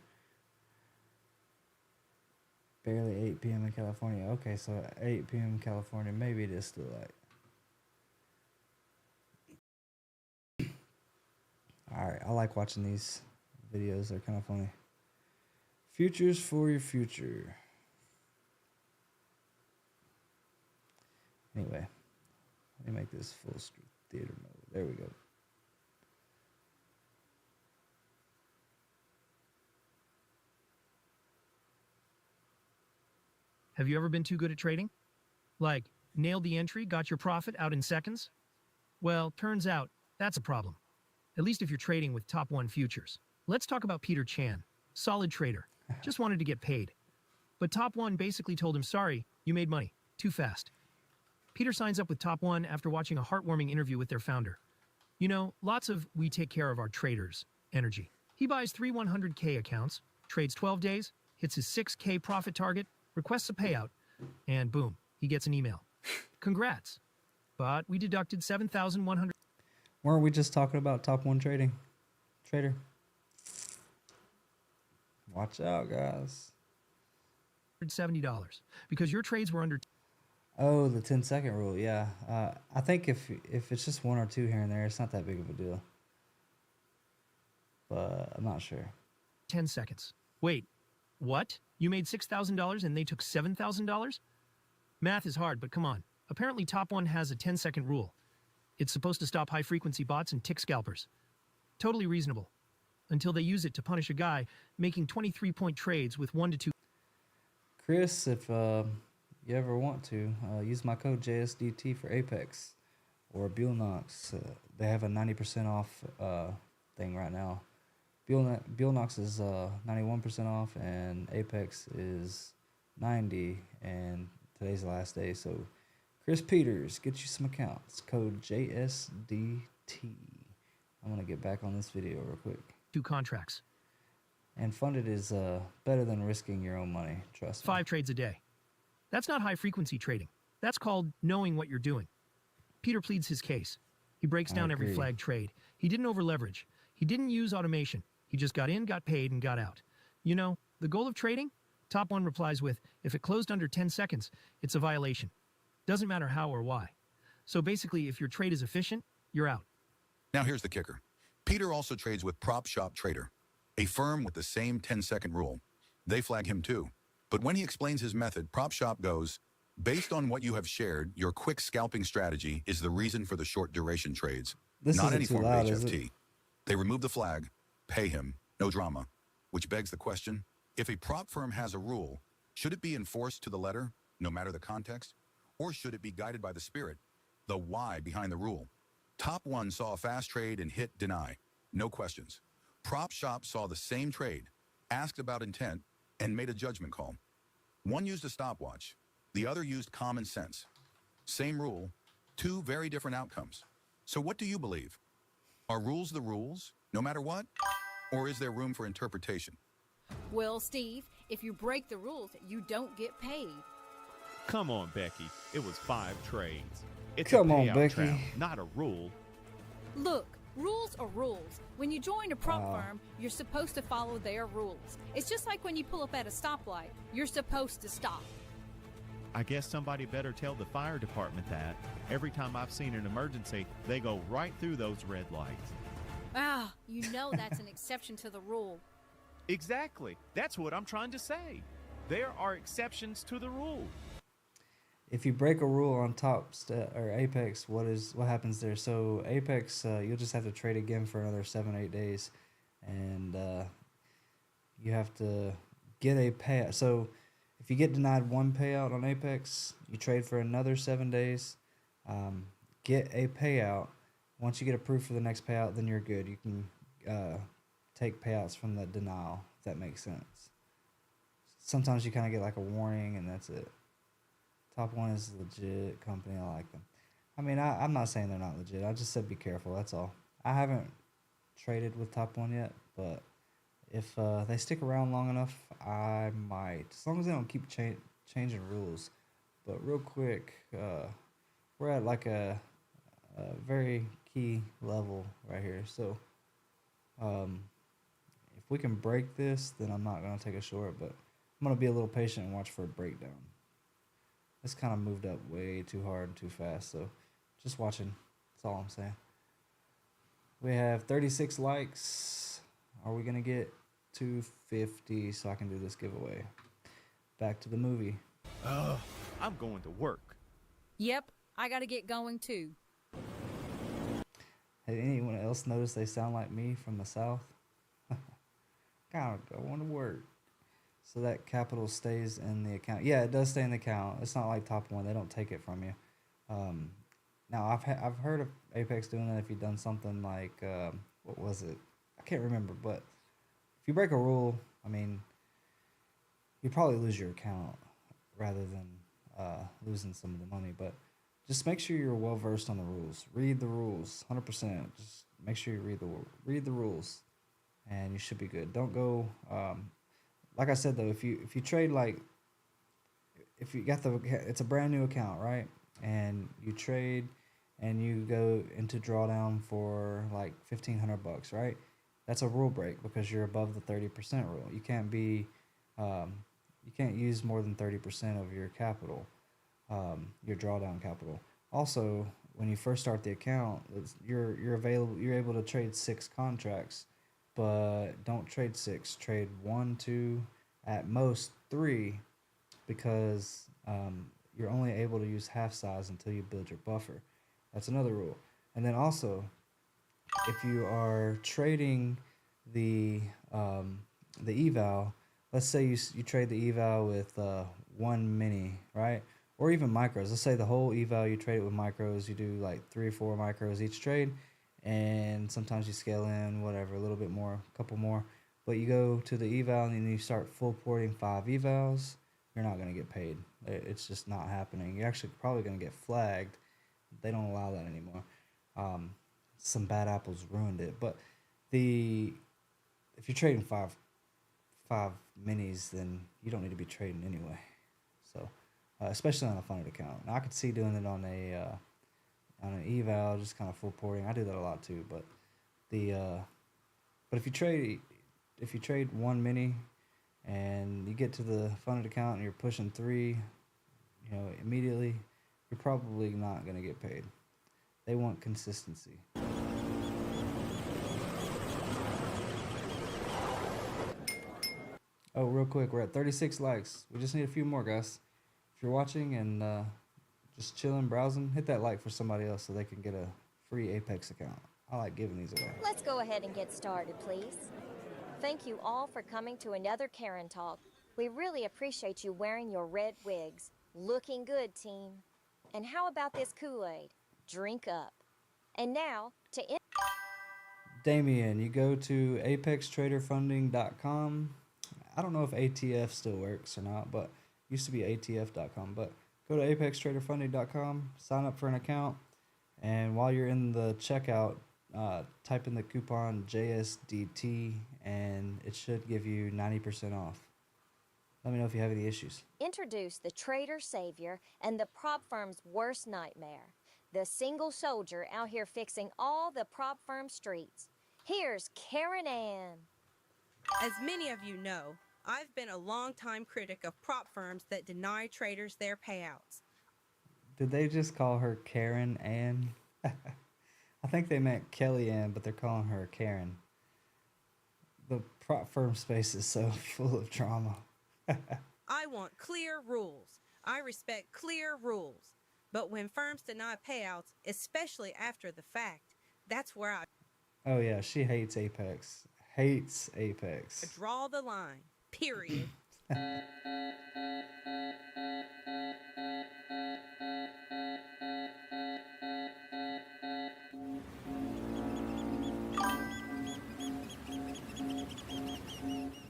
Barely 8 p.m. in California. Okay, so at 8 p.m. in California, maybe it is still light. Alright, I like watching these videos. They're kind of funny. Futures for your future. Anyway, let me make this full screen theater mode. There we go. Have you ever been too good at trading? Like, nailed the entry, got your profit out in seconds? Well, turns out, That's a problem. At least if you're trading with top 1 futures. Let's talk about Peter Chan. Solid trader. Just wanted to get paid. But Top 1 basically told him, sorry, you made money. Too fast. Peter signs up with Top 1 after watching a heartwarming interview with their founder. You know, lots of we take care of our traders energy. He buys 3 100K accounts, trades 12 days, hits his 6K profit target, requests a payout, and boom, he gets an email. Congrats. But we deducted 7,100. Weren't we just talking about top 1 trader? Watch out, guys. $70 because your trades were under. Oh, the 10-second rule, yeah. I think if it's just 1 or 2 here and there, it's not that big of a deal. But I'm not sure. 10 seconds. Wait, what? You made $6,000 and they took $7,000? Math is hard, but come on. Apparently Top 1 has a 10-second rule. It's supposed to stop high-frequency bots and tick scalpers. Totally reasonable. Until they use it to punish a guy making 23-point trades with 1 to 2. Chris, if you ever want to, use my code JSDT for Apex or Buellnox. They have a 90% off thing right now. Buellnox is 91% off and Apex is 90, and today's the last day. So Chris Peters, get you some accounts. Code JSDT. I'm going to get back on this video real quick. 2 contracts. And funded is better than risking your own money, trust me. 5 trades a day. That's not high-frequency trading. That's called knowing what you're doing. Peter pleads his case. He breaks down every flag trade. He didn't over-leverage. He didn't use automation. He just got in, got paid, and got out. You know, the goal of trading? Top 1 replies with, if it closed under 10 seconds, it's a violation. Doesn't matter how or why. So basically, if your trade is efficient, you're out. Now here's the kicker. Peter also trades with Prop Shop Trader, a firm with the same 10-second rule. They flag him too. But when he explains his method, Prop Shop goes, based on what you have shared, your quick scalping strategy is the reason for the short duration trades, not any form of HFT. They remove the flag, pay him, no drama. Which begs the question, if a prop firm has a rule, should it be enforced to the letter, no matter the context? Or should it be guided by the spirit, the why behind the rule? Top 1 saw a fast trade and hit deny, no questions. Prop Shop saw the same trade, asked about intent, and made a judgment call. One used a stopwatch, the other used common sense. Same rule, 2 very different outcomes. So what do you believe? Are rules the rules, no matter what? Or is there room for interpretation? Well, Steve, if you break the rules, you don't get paid. Come on, Becky. It was 5 trades. It's Come a on, payout Becky. trap, not a rule. Look, rules are rules. When you join a prop firm, you're supposed to follow their rules. It's just like when you pull up at a stoplight. You're supposed to stop. I guess somebody better tell the fire department that. Every time I've seen an emergency, they go right through those red lights. Ah, you know that's an exception to the rule. Exactly. That's what I'm trying to say. There are exceptions to the rule. If you break a rule on or Apex, what happens there? So Apex, you'll just have to trade again for another 7-8 days, and you have to get a payout. So if you get denied 1 payout on Apex, you trade for another 7 days, get a payout. Once you get approved for the next payout, then you're good. You can take payouts from the denial, if that makes sense. Sometimes you kind of get like a warning, and that's it. Top 1 is a legit company. I like them. I mean, I'm not saying they're not legit. I just said be careful. That's all. I haven't traded with Top 1 yet, but if they stick around long enough, I might. As long as they don't keep changing rules. But real quick, we're at like a very key level right here. So if we can break this, then I'm not going to take a short, but I'm going to be a little patient and watch for a breakdown. This kind of moved up way too hard and too fast, so just watching. That's all I'm saying. We have 36 likes. Are we going to get 250 so I can do this giveaway? Back to the movie. I'm going to work. Yep, I gotta get going too. Hey, anyone else notice they sound like me from the South? Kind of going to work. So that capital stays in the account. Yeah, it does stay in the account. It's not like Top 1. They don't take it from you. Now I've heard of Apex doing that if you've done something like what was it? I can't remember, but if you break a rule, I mean, you probably lose your account rather than losing some of the money. But just make sure you're well versed on the rules. Read the rules, 100%. Just make sure you read the rules, and you should be good. Don't go. Like I said though, if you trade like if you got it's a brand new account, right? And you trade and you go into drawdown for like $1,500, right? That's a rule break because you're above the 30% rule. You can't be you can't use more than 30% of your capital, your drawdown capital. Also, when you first start the account, you're able to trade 6 contracts, but don't trade 6. Trade 1, 2, at most 3, because you're only able to use half size until you build your buffer. That's another rule. And then also, if you are trading the eval, let's say you trade the eval with 1 mini, right? Or even micros. Let's say the whole eval you trade it with micros. You do like 3 or 4 micros each trade, and sometimes you scale in whatever, a little bit more, a couple more. But you go to the eval and then you start full porting 5 evals, you're not going to get paid. It's just not happening. You're actually probably going to get flagged. They don't allow that anymore. Some bad apples ruined it. But if you're trading five minis, then you don't need to be trading anyway. So, especially on a funded account. Now, I could see doing it on an eval, just kind of full porting. I do that a lot too. But but if you trade 1 mini and you get to the funded account and you're pushing 3, immediately, you're probably not going to get paid. They want consistency. Oh, real quick, we're at 36 likes. We just need a few more, guys. If you're watching and just chilling, browsing, hit that like for somebody else so they can get a free Apex account. I like giving these away. Let's go ahead and get started, please. Thank you all for coming to another Karen Talk. We really appreciate you wearing your red wigs. Looking good, team. And how about this Kool-Aid? Drink up. And now, to end... Damien, you go to apextraderfunding.com. I don't know if ATF still works or not, but it used to be ATF.com. But go to apextraderfunding.com, sign up for an account, and while you're in the checkout, type in the coupon JSDT, and it should give you 90% off. Let me know if you have any issues. Introduce the trader savior and the prop firm's worst nightmare. The single soldier out here fixing all the prop firm streets. Here's Karen Ann. As many of you know, I've been a long-time critic of prop firms that deny traders their payouts. Did they just call her Karen Ann? I think they meant Kelly Ann, but they're calling her Karen. The prop firm space is so full of drama. I want clear rules. I respect clear rules. But when firms deny payouts, especially after the fact, that's where I Oh yeah, she hates Apex. Hates Apex. draw the line, period.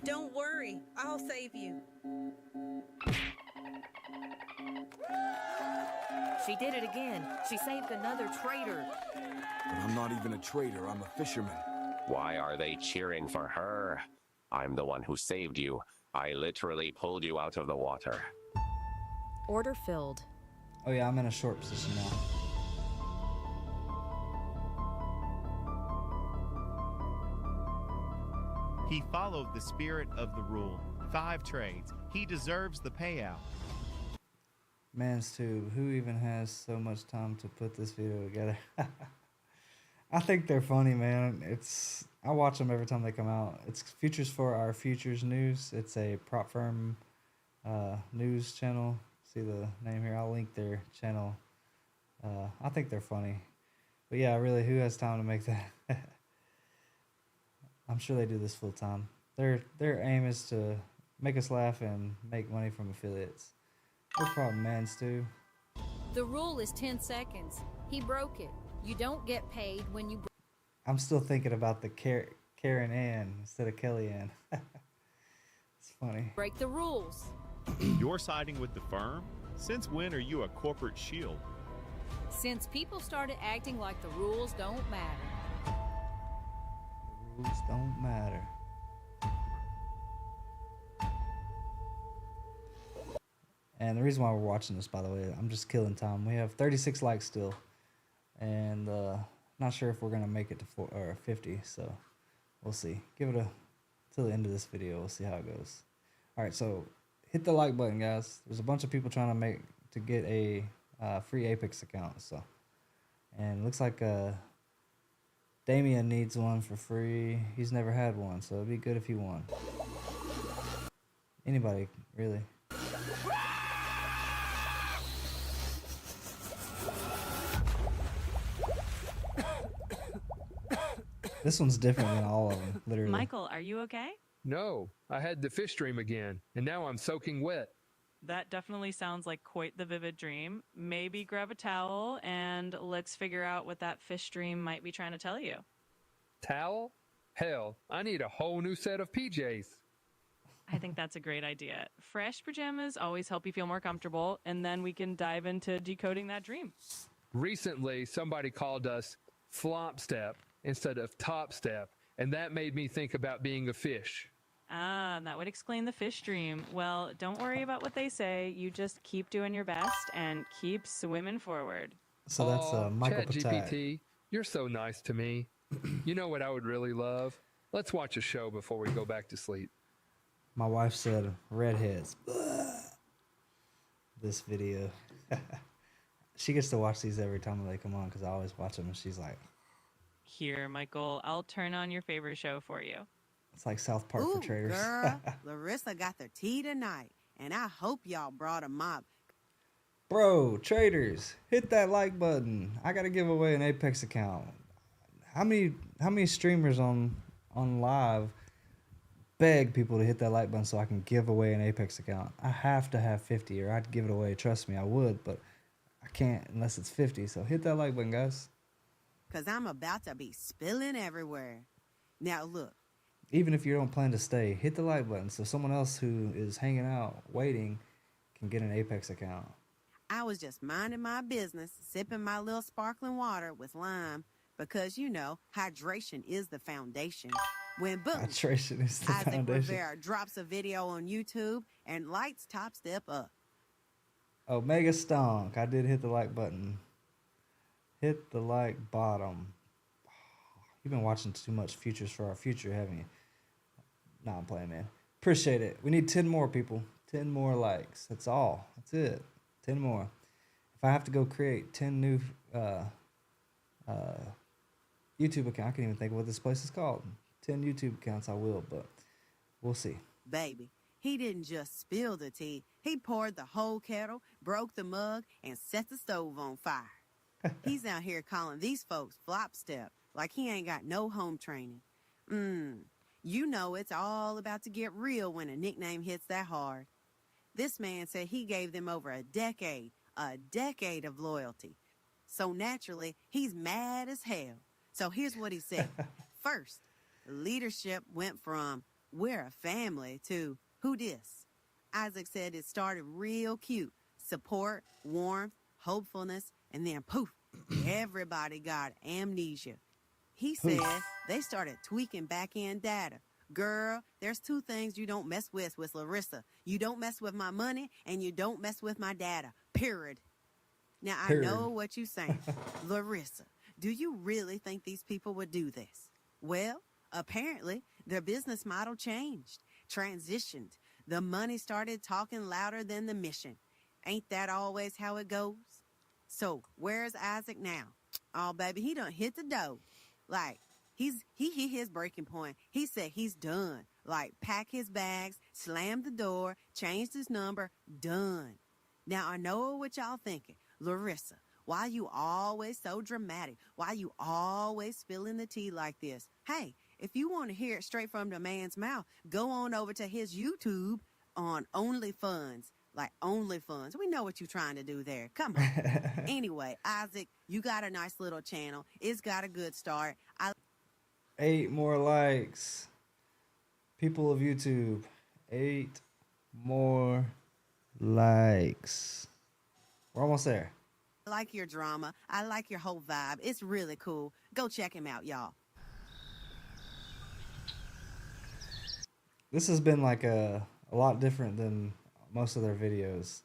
Don't worry, I'll save you. She did it again. She saved another trader. But I'm not even a trader, I'm a fisherman. Why are they cheering for her? I'm the one who saved you. I literally pulled you out of the water. Order filled. Oh yeah, I'm in a short position now. He followed the spirit of the rule. 5 trades. He deserves the payout. Manstube, who even has so much time to put this video together? I think they're funny, man. I watch them every time they come out. It's Futures for Our Futures News. It's a prop firm news channel. See the name here? I'll link their channel. I think they're funny. But yeah, really, who has time to make that? I'm sure they do this full time. Their aim is to make us laugh and make money from affiliates. No problem, man, Stu. The rule is 10 seconds. He broke it. You don't get paid when you I'm still thinking about the Karen Ann instead of Kelly Ann. It's funny. break the rules. You're siding with the firm? Since when are you a corporate shield? Since people started acting like the rules don't matter. Rules don't matter. And the reason why we're watching this, by the way, I'm just killing time. We have 36 likes still, and not sure if we're gonna make it to 50. So we'll see. Give it till the end of this video. We'll see how it goes. All right, so hit the like button, guys. There's a bunch of people trying to get a free Apex account. So, and it looks like Damien needs one for free. He's never had one, so it'd be good if he won. Anybody, really. This one's different than all of them, literally. Michael, are you okay? No, I had the fish dream again, and now I'm soaking wet. That definitely sounds like quite the vivid dream. Maybe grab a towel and let's figure out what that fish dream might be trying to tell you. Towel? Hell, I need a whole new set of PJs. I think that's a great idea. Fresh pajamas always help you feel more comfortable, and then we can dive into decoding that dream. Recently, somebody called us flop step instead of top step, and that made me think about being a fish. Ah, that would explain the fish dream. Well, don't worry about what they say. You just keep doing your best and keep swimming forward. So that's Michael Patat. ChatGPT, you're so nice to me. You know what I would really love? Let's watch a show before we go back to sleep. My wife said redheads. This video. She gets to watch these every time they come on because I always watch them, and she's like, Here, Michael, I'll turn on your favorite show for you. it's like South Park for traders. Girl, Larissa got the tea tonight, and I hope y'all brought a mop. Bro, traders, hit that like button. I gotta give away an Apex account. How many streamers on live beg people to hit that like button so I can give away an Apex account? I have to have 50 or I'd give it away. Trust me, I would, but I can't unless it's 50. So hit that like button, guys. Because I'm about to be spilling everywhere. Now, look. Even if you don't plan to stay, hit the like button so someone else who is hanging out, waiting, can get an Apex account. I was just minding my business, sipping my little sparkling water with lime, because, you know, hydration is the foundation. When boom, Hydration is the Isaac foundation. Rivera drops a video on YouTube and lights top step up. Omega Stonk. I did hit the like button. Hit the like bottom. You've been watching too much Futures for Our Future, haven't you? Nah, I'm playing, man. Appreciate it. We need 10 more people. 10 more likes. That's all. That's it. 10 more. If I have to go create 10 new YouTube accounts, I can't even think of what this place is called. 10 YouTube accounts, I will, but we'll see. Baby, he didn't just spill the tea. He poured the whole kettle, broke the mug, and set the stove on fire. He's out here calling these folks flop step like he ain't got no home training. You know it's all about to get real when a nickname hits that hard. This man said he gave them over a decade of loyalty. So naturally, he's mad as hell. So here's what he said. First, leadership went from, we're a family, to, who dis? Isaac said it started real cute. Support, warmth, hopefulness, and then poof, everybody got amnesia. He said they started tweaking back-end data. Girl, there's two things you don't mess with Larissa. You don't mess with my money, and you don't mess with my data. Period. Now, I know what you're saying. Larissa, do you really think these people would do this? Well, apparently, their business model changed, transitioned. The money started talking louder than the mission. Ain't that always how it goes? So, where's Isaac now? Oh, baby, he done hit the dough. Like, he hit his breaking point. He said he's done. Like, pack his bags, slammed the door, changed his number, done. Now, I know what y'all thinking. Larissa, why you always so dramatic? Why you always spilling the tea like this? Hey, if you want to hear it straight from the man's mouth, go on over to his YouTube on OnlyFans. like OnlyFans. We know what you're trying to do there. Come on. Anyway, Isaac, you got a nice little channel. It's got a good start. 8 more likes. People of YouTube, 8 more likes. We're almost there. I like your drama. I like your whole vibe. It's really cool. Go check him out, y'all. This has been like a lot different than most of their videos.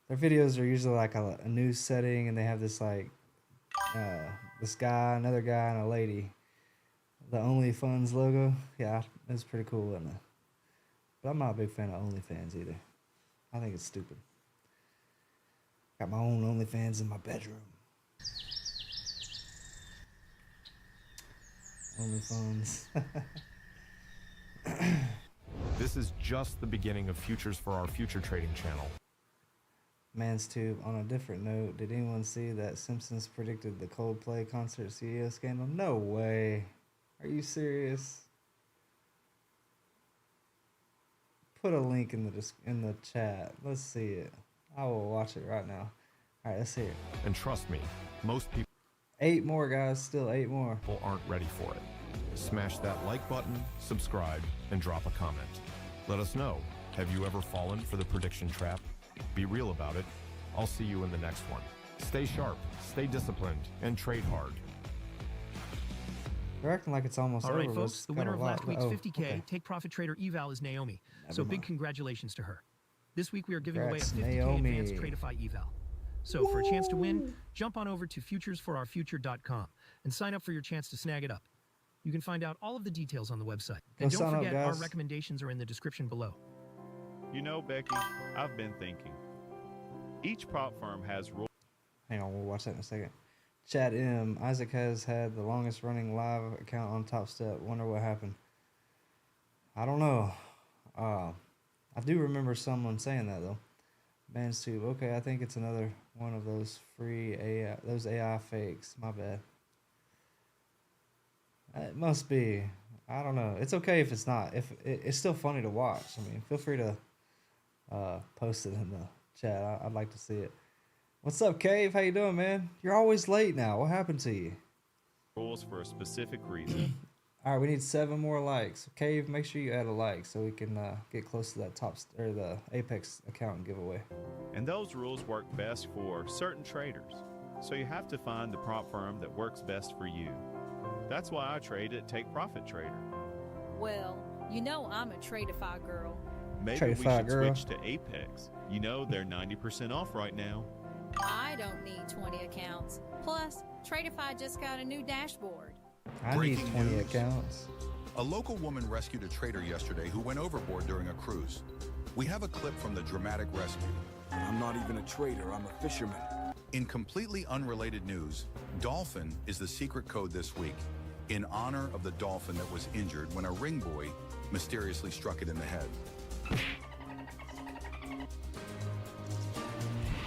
Their videos are usually like a news setting, and they have this like this guy, another guy, and a lady. The OnlyFans logo, yeah, it's pretty cool, isn't it? But I'm not a big fan of OnlyFans either. I think it's stupid. Got my own OnlyFans in my bedroom. OnlyFans. This is just the beginning of Futures for Our Future trading channel. Man's Tube, on a different note, did anyone see that Simpsons predicted the Coldplay concert CEO scandal? No way. Are you serious? Put a link in the chat. Let's see it. I will watch it right now. All right, let's see it. And trust me, most people 8 more, guys. Still 8 more. Aren't ready for it. Smash that like button, subscribe, and drop a comment. Let us know. Have you ever fallen for the prediction trap? Be real about it. I'll see you in the next one. Stay sharp, stay disciplined, and trade hard. They're acting like it's almost All over. right, folks, the winner of last week's 50K okay. Take Profit Trader eval is Naomi. So Never big mind. congratulations to her. This week we are giving Congrats, away a 50K Naomi. advanced Tradeify eval. So for a chance to win, jump on over to futuresforourfuture.com and sign up for your chance to snag it up. You can find out all of the details on the website. And Go don't sign up, forget, our guys. recommendations are in the description below. You know, Becky, I've been thinking. Each prop firm has rules. Hang on, we'll watch that in a second. Chat M. Isaac has had the longest running live account on Top Step. Wonder what happened. I don't know. I do remember someone saying that though. Man's Tube. Okay, I think it's another one of those free AI, those AI fakes. My bad. It must be. I don't know. It's okay if it's not. If it's still funny to watch. I mean, feel free to post it in the chat. I'd like to see it. What's up, Cave? How you doing, man? You're always late now. What happened to you? Rules for a specific reason. All right, we need 7 more likes. Cave, make sure you add a like so we can get close to that or the Apex account giveaway. And those rules work best for certain traders. So you have to find the prop firm that works best for you. That's why I trade at takeprofittrader. Well, you know I'm a Tradeify girl. Maybe we should switch to Apex. You know they're 90% off right now. I don't need 20 accounts. Plus, Tradeify just got a new dashboard. I need Breaking 20 news. accounts. A local woman rescued a trader yesterday who went overboard during a cruise. We have a clip from the dramatic rescue. I'm not even a trader, I'm a fisherman. In completely unrelated news, dolphin is the secret code this week, in honor of the dolphin that was injured when a ring buoy mysteriously struck it in the head.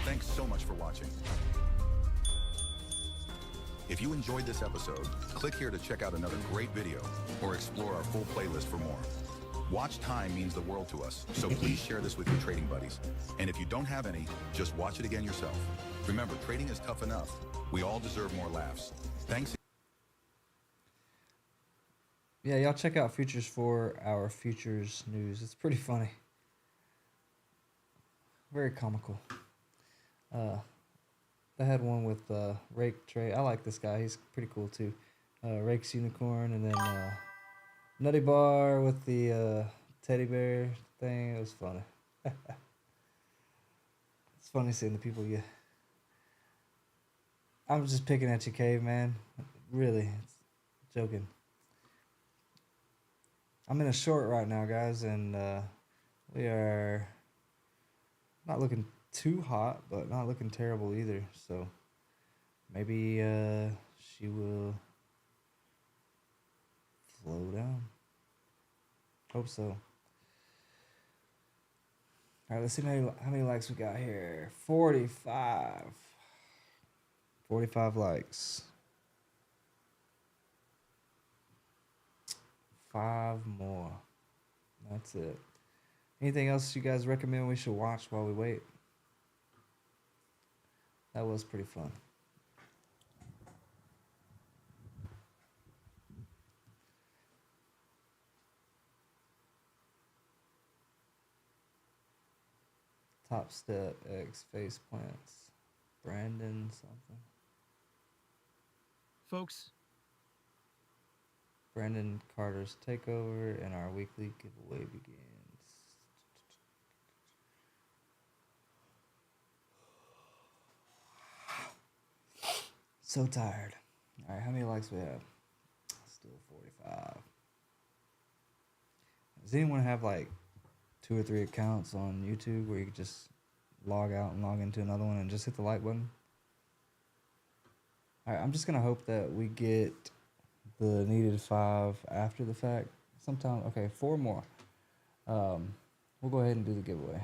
Thanks so much for watching. If you enjoyed this episode, click here to check out another great video or explore our full playlist for more. Watch time means the world to us, so please share this with your trading buddies. And if you don't have any, just watch it again yourself. Remember, trading is tough enough. We all deserve more laughs. Thanks. Yeah, y'all check out Futures for Our Futures news. It's pretty funny. Very comical. They had one with Rake Trade. I like this guy. He's pretty cool too. Rake's Unicorn, and then Nutty Bar with the teddy bear thing. It was funny. It's funny seeing the people you... I'm just picking at you, Cave, man. Really. It's joking. I'm in a short right now, guys, and we are not looking too hot, but not looking terrible either. So maybe she will slow down. Hope so. All right, let's see how many likes we got here. 45. 45 likes. 5 more. That's it. Anything else you guys recommend we should watch while we wait? That was pretty fun. Top Step X face plants. Brandon something. Folks, Brandon Carter's takeover and our weekly giveaway begins. So tired. All right, how many likes we have? Still 45. Does anyone have like 2 or 3 accounts on YouTube where you could just log out and log into another one and just hit the like button? All right, I'm just gonna hope that we get the needed 5 after the fact. Sometime, okay, 4 more. We'll go ahead and do the giveaway.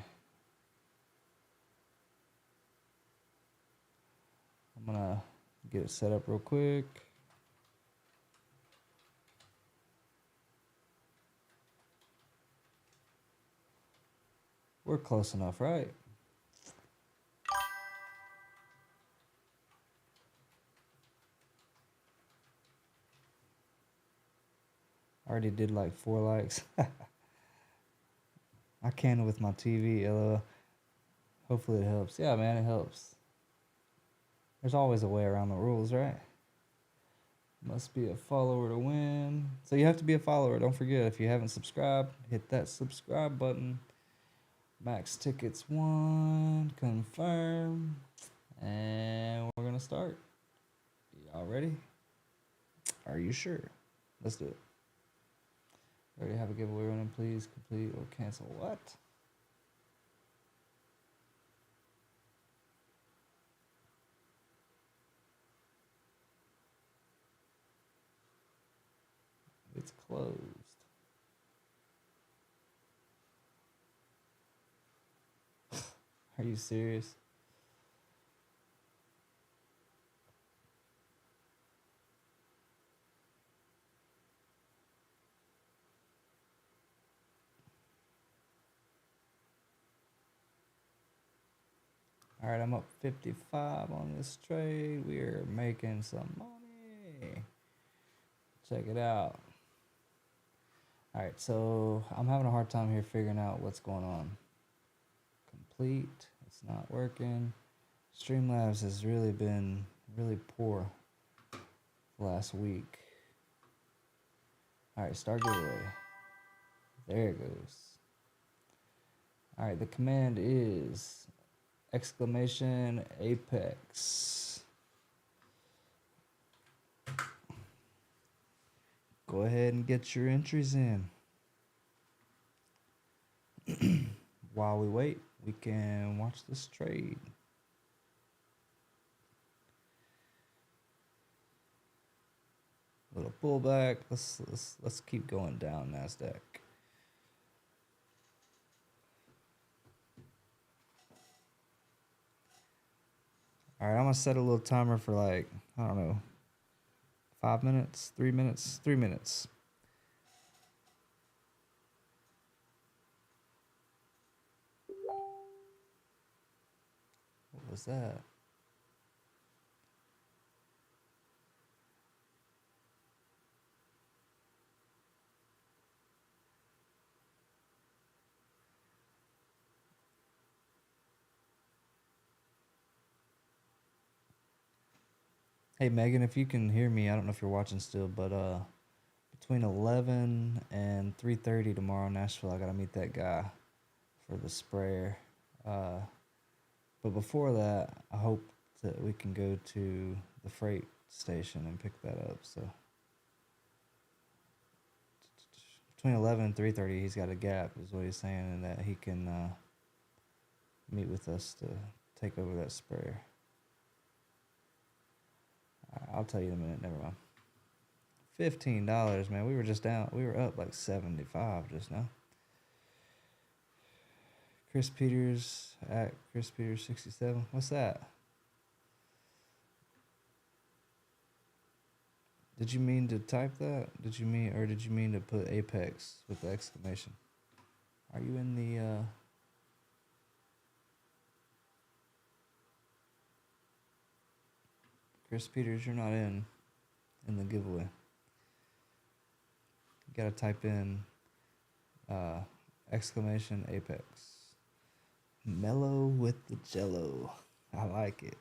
I'm gonna get it set up real quick. We're close enough, right? I already did like 4 likes. I can with my TV, LOL. Hopefully it helps. Yeah, man, it helps. There's always a way around the rules, right? Must be a follower to win. So you have to be a follower. Don't forget, if you haven't subscribed, hit that subscribe button. Max tickets 1. Confirm. And we're going to start. Y'all ready? Are you sure? Let's do it. Already have a giveaway running. Please complete or cancel what? It's closed. Are you serious? All right, I'm up 55 on this trade. We are making some money. Check it out. All right, so I'm having a hard time here figuring out what's going on. Complete. It's not working. Streamlabs has really been really poor last week. All right, start giveaway. There it goes. All right, the command is exclamation apex. Go ahead and get your entries in. While we wait, we can watch this trade. Little pullback. Let's keep going down Nasdaq. All right, I'm gonna set a little timer for like, I don't know, 5 minutes, 3 minutes, 3 minutes. What was that? Hey Megan, if you can hear me, I don't know if you're watching still, but between 11 and 3:30 tomorrow in Nashville, I gotta meet that guy for the sprayer. But before that, I hope that we can go to the freight station and pick that up. So between 11 and 3:30, he's got a gap, is what he's saying, and that he can meet with us to take over that sprayer. I'll tell you in a minute. Never mind. $15, man. We were just down. We were up like 75 just now. Chris Peters at Chris Peters 67. What's that? Did you mean to type that? Did you mean to put Apex with the exclamation? Are you in the Chris Peters, you're not in the giveaway. You gotta type in exclamation apex. Mellow with the jello. I like it.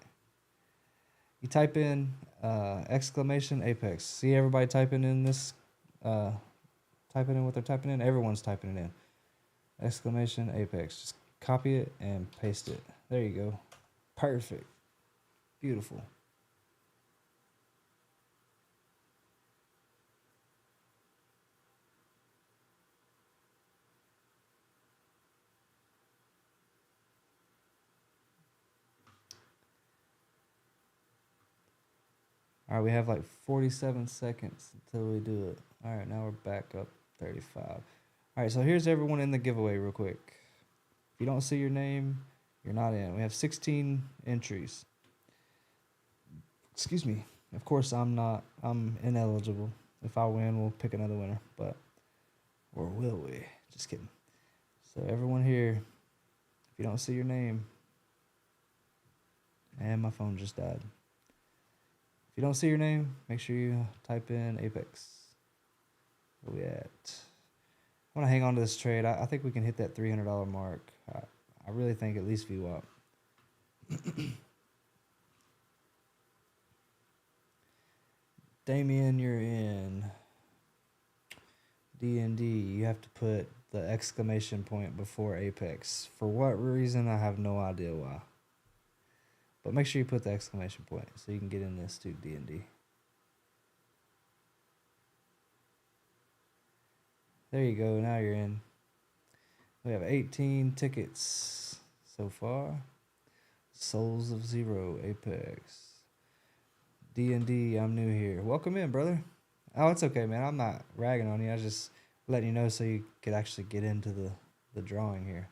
You type in exclamation apex. See everybody typing in this, typing in what they're typing in? Everyone's typing it in. Exclamation apex. Just copy it and paste it. There you go. Perfect. Beautiful. All right, we have like 47 seconds until we do it. All right, now we're back up 35. All right, so here's everyone in the giveaway real quick. If you don't see your name, you're not in. We have 16 entries. Excuse me. Of course, I'm ineligible. If I win, we'll pick another winner, but, or will we? Just kidding. So everyone here, if you don't see your name, and my phone just died. If you don't see your name, make sure you type in Apex. Where we at? I want to hang on to this trade. I think we can hit that $300 mark. I really think at least VWAP. Damien, you're in. D&D, you have to put the exclamation point before Apex. For what reason, I have no idea why. But make sure you put the exclamation point so you can get in this too, D&D. There you go, now you're in. We have 18 tickets so far. Souls of Zero, Apex. D&D, I'm new here. Welcome in, brother. Oh, it's okay, man. I'm not ragging on you. I was just letting you know so you could actually get into the drawing here.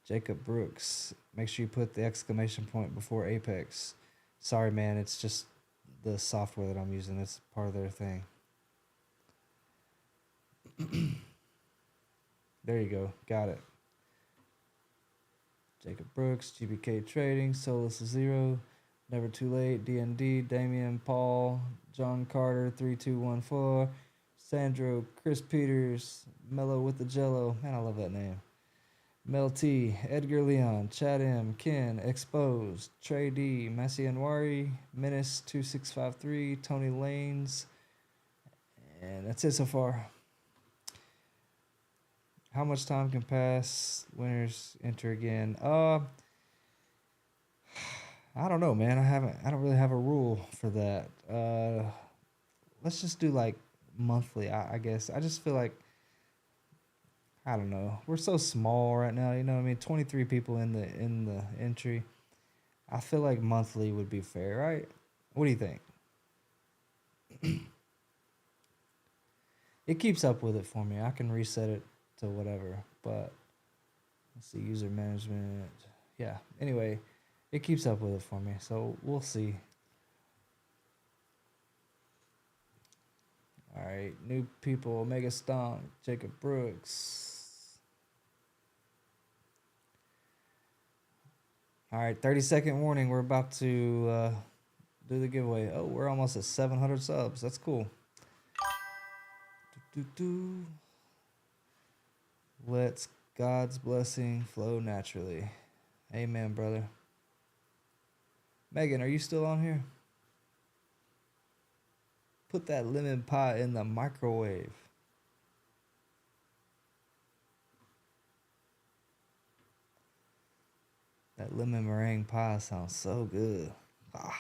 Jacob Brooks, make sure you put the exclamation point before Apex. Sorry, man, it's just the software that I'm using. It's part of their thing. There you go. Got it. Jacob Brooks, GBK Trading, Solus Zero, Never Too Late, D&D, Damian, Paul, John Carter, 3214, Sandro, Chris Peters, Mellow with the Jello. Man, I love that name. Mel T, Edgar Leon, Chad M, Ken, Exposed, Trey D, Messi Anwari, Menace 2653, Tony Lanes, and that's it so far. How much time can pass? Winners enter again. I don't know, man. I don't really have a rule for that. Let's just do like monthly, I guess. I just feel like, I don't know. We're so small right now, you know what I mean? 23 people in the entry. I feel like monthly would be fair, right? What do you think? It keeps up with it for me. I can reset it to whatever, but let's see, user management. Yeah, anyway, it keeps up with it for me, so we'll see. All right, new people, Omega Stonk, Jacob Brooks. All right, 30-second warning. We're about to do the giveaway. Oh, we're almost at 700 subs. That's cool. Let's God's blessing flow naturally. Amen, brother. Megan, are you still on here? Put that lemon pie in the microwave. That lemon meringue pie sounds so good. All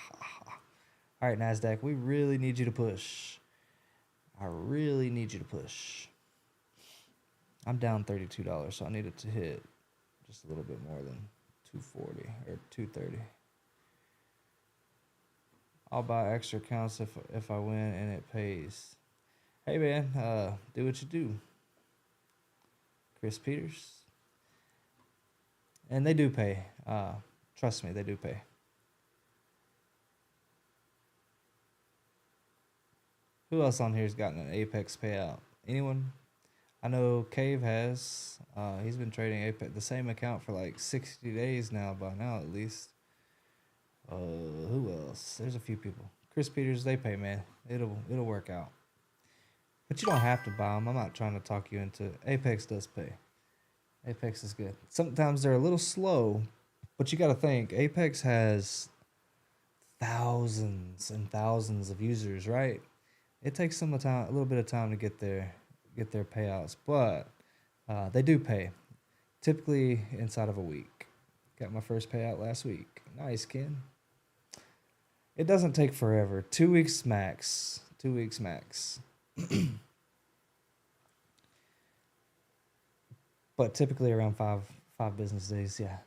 right, Nasdaq, we really need you to push. I really need you to push. I'm down $32, so I need it to hit just a little bit more than 240 or 230. I'll buy extra accounts if I win and it pays. Hey man, do what you do. Chris Peters. And they do pay. Trust me, they do pay. Who else on here has gotten an Apex payout? Anyone? I know Cave has. He's been trading Apex, the same account for like 60 days now, by now at least. Who else? There's a few people. Chris Peters, they pay, man. It'll work out. But you don't have to buy them. I'm not trying to talk you into it. Apex does pay. Apex is good. Sometimes they're a little slow, but you got to think Apex has thousands and thousands of users, right? It takes some time, a little bit of time to get their payouts, but they do pay. Typically inside of a week. Got my first payout last week. Nice, Ken. It doesn't take forever. 2 weeks max. 2 weeks max. But typically around five business days. Yeah.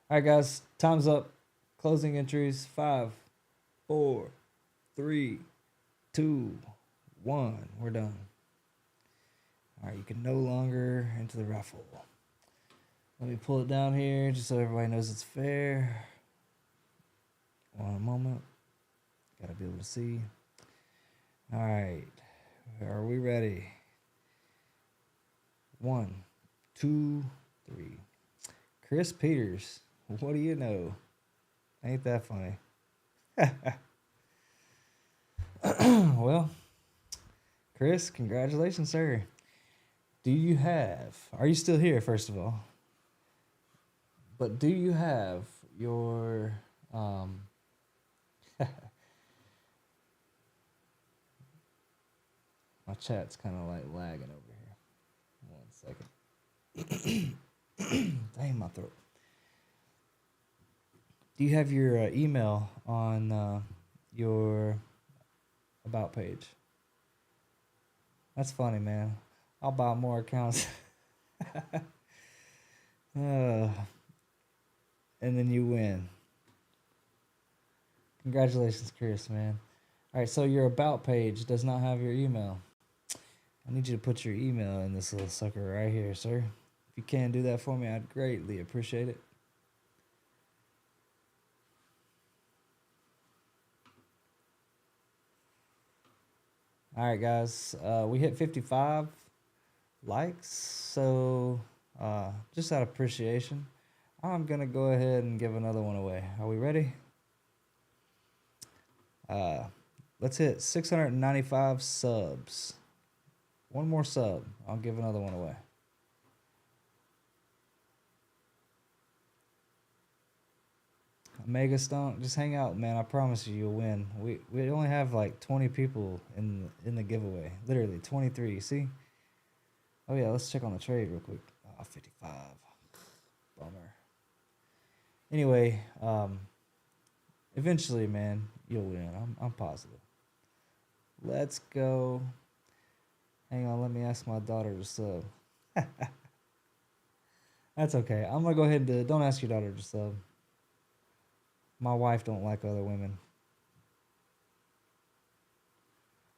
All right, guys. Time's up. Closing entries. 5, 4, 3, 2, 1. We're done. All right. You can no longer enter the raffle. Let me pull it down here just so everybody knows it's fair. One moment. Gotta be able to see. All right. Are we ready? 1, 2, 3. Chris Peters. What do you know? Ain't that funny? Well, Chris, congratulations, sir. Are you still here, first of all? But do you have your my chat's kind of like lagging over here. 1 second. Dang, my throat. Do you have your email on your about page? That's funny, man. I'll buy more accounts. And then you win. Congratulations, Chris, man. All right, so your about page does not have your email. I need you to put your email in this little sucker right here, sir. If you can do that for me, I'd greatly appreciate it. All right, guys. We hit 55 likes, so just out of appreciation, I'm going to go ahead and give another one away. Are we ready? Let's hit 695 subs. One more sub. I'll give another one away. Mega Stunk, just hang out, man. I promise you'll win. We only have like 20 people in the giveaway. Literally 23. See? Oh yeah, let's check on the trade real quick. 55. Bummer. Anyway, eventually, man, you'll win. I'm positive. Let's go. Hang on, let me ask my daughter to sub. That's okay. I'm gonna go ahead and do it. Don't ask your daughter to sub. My wife don't like other women.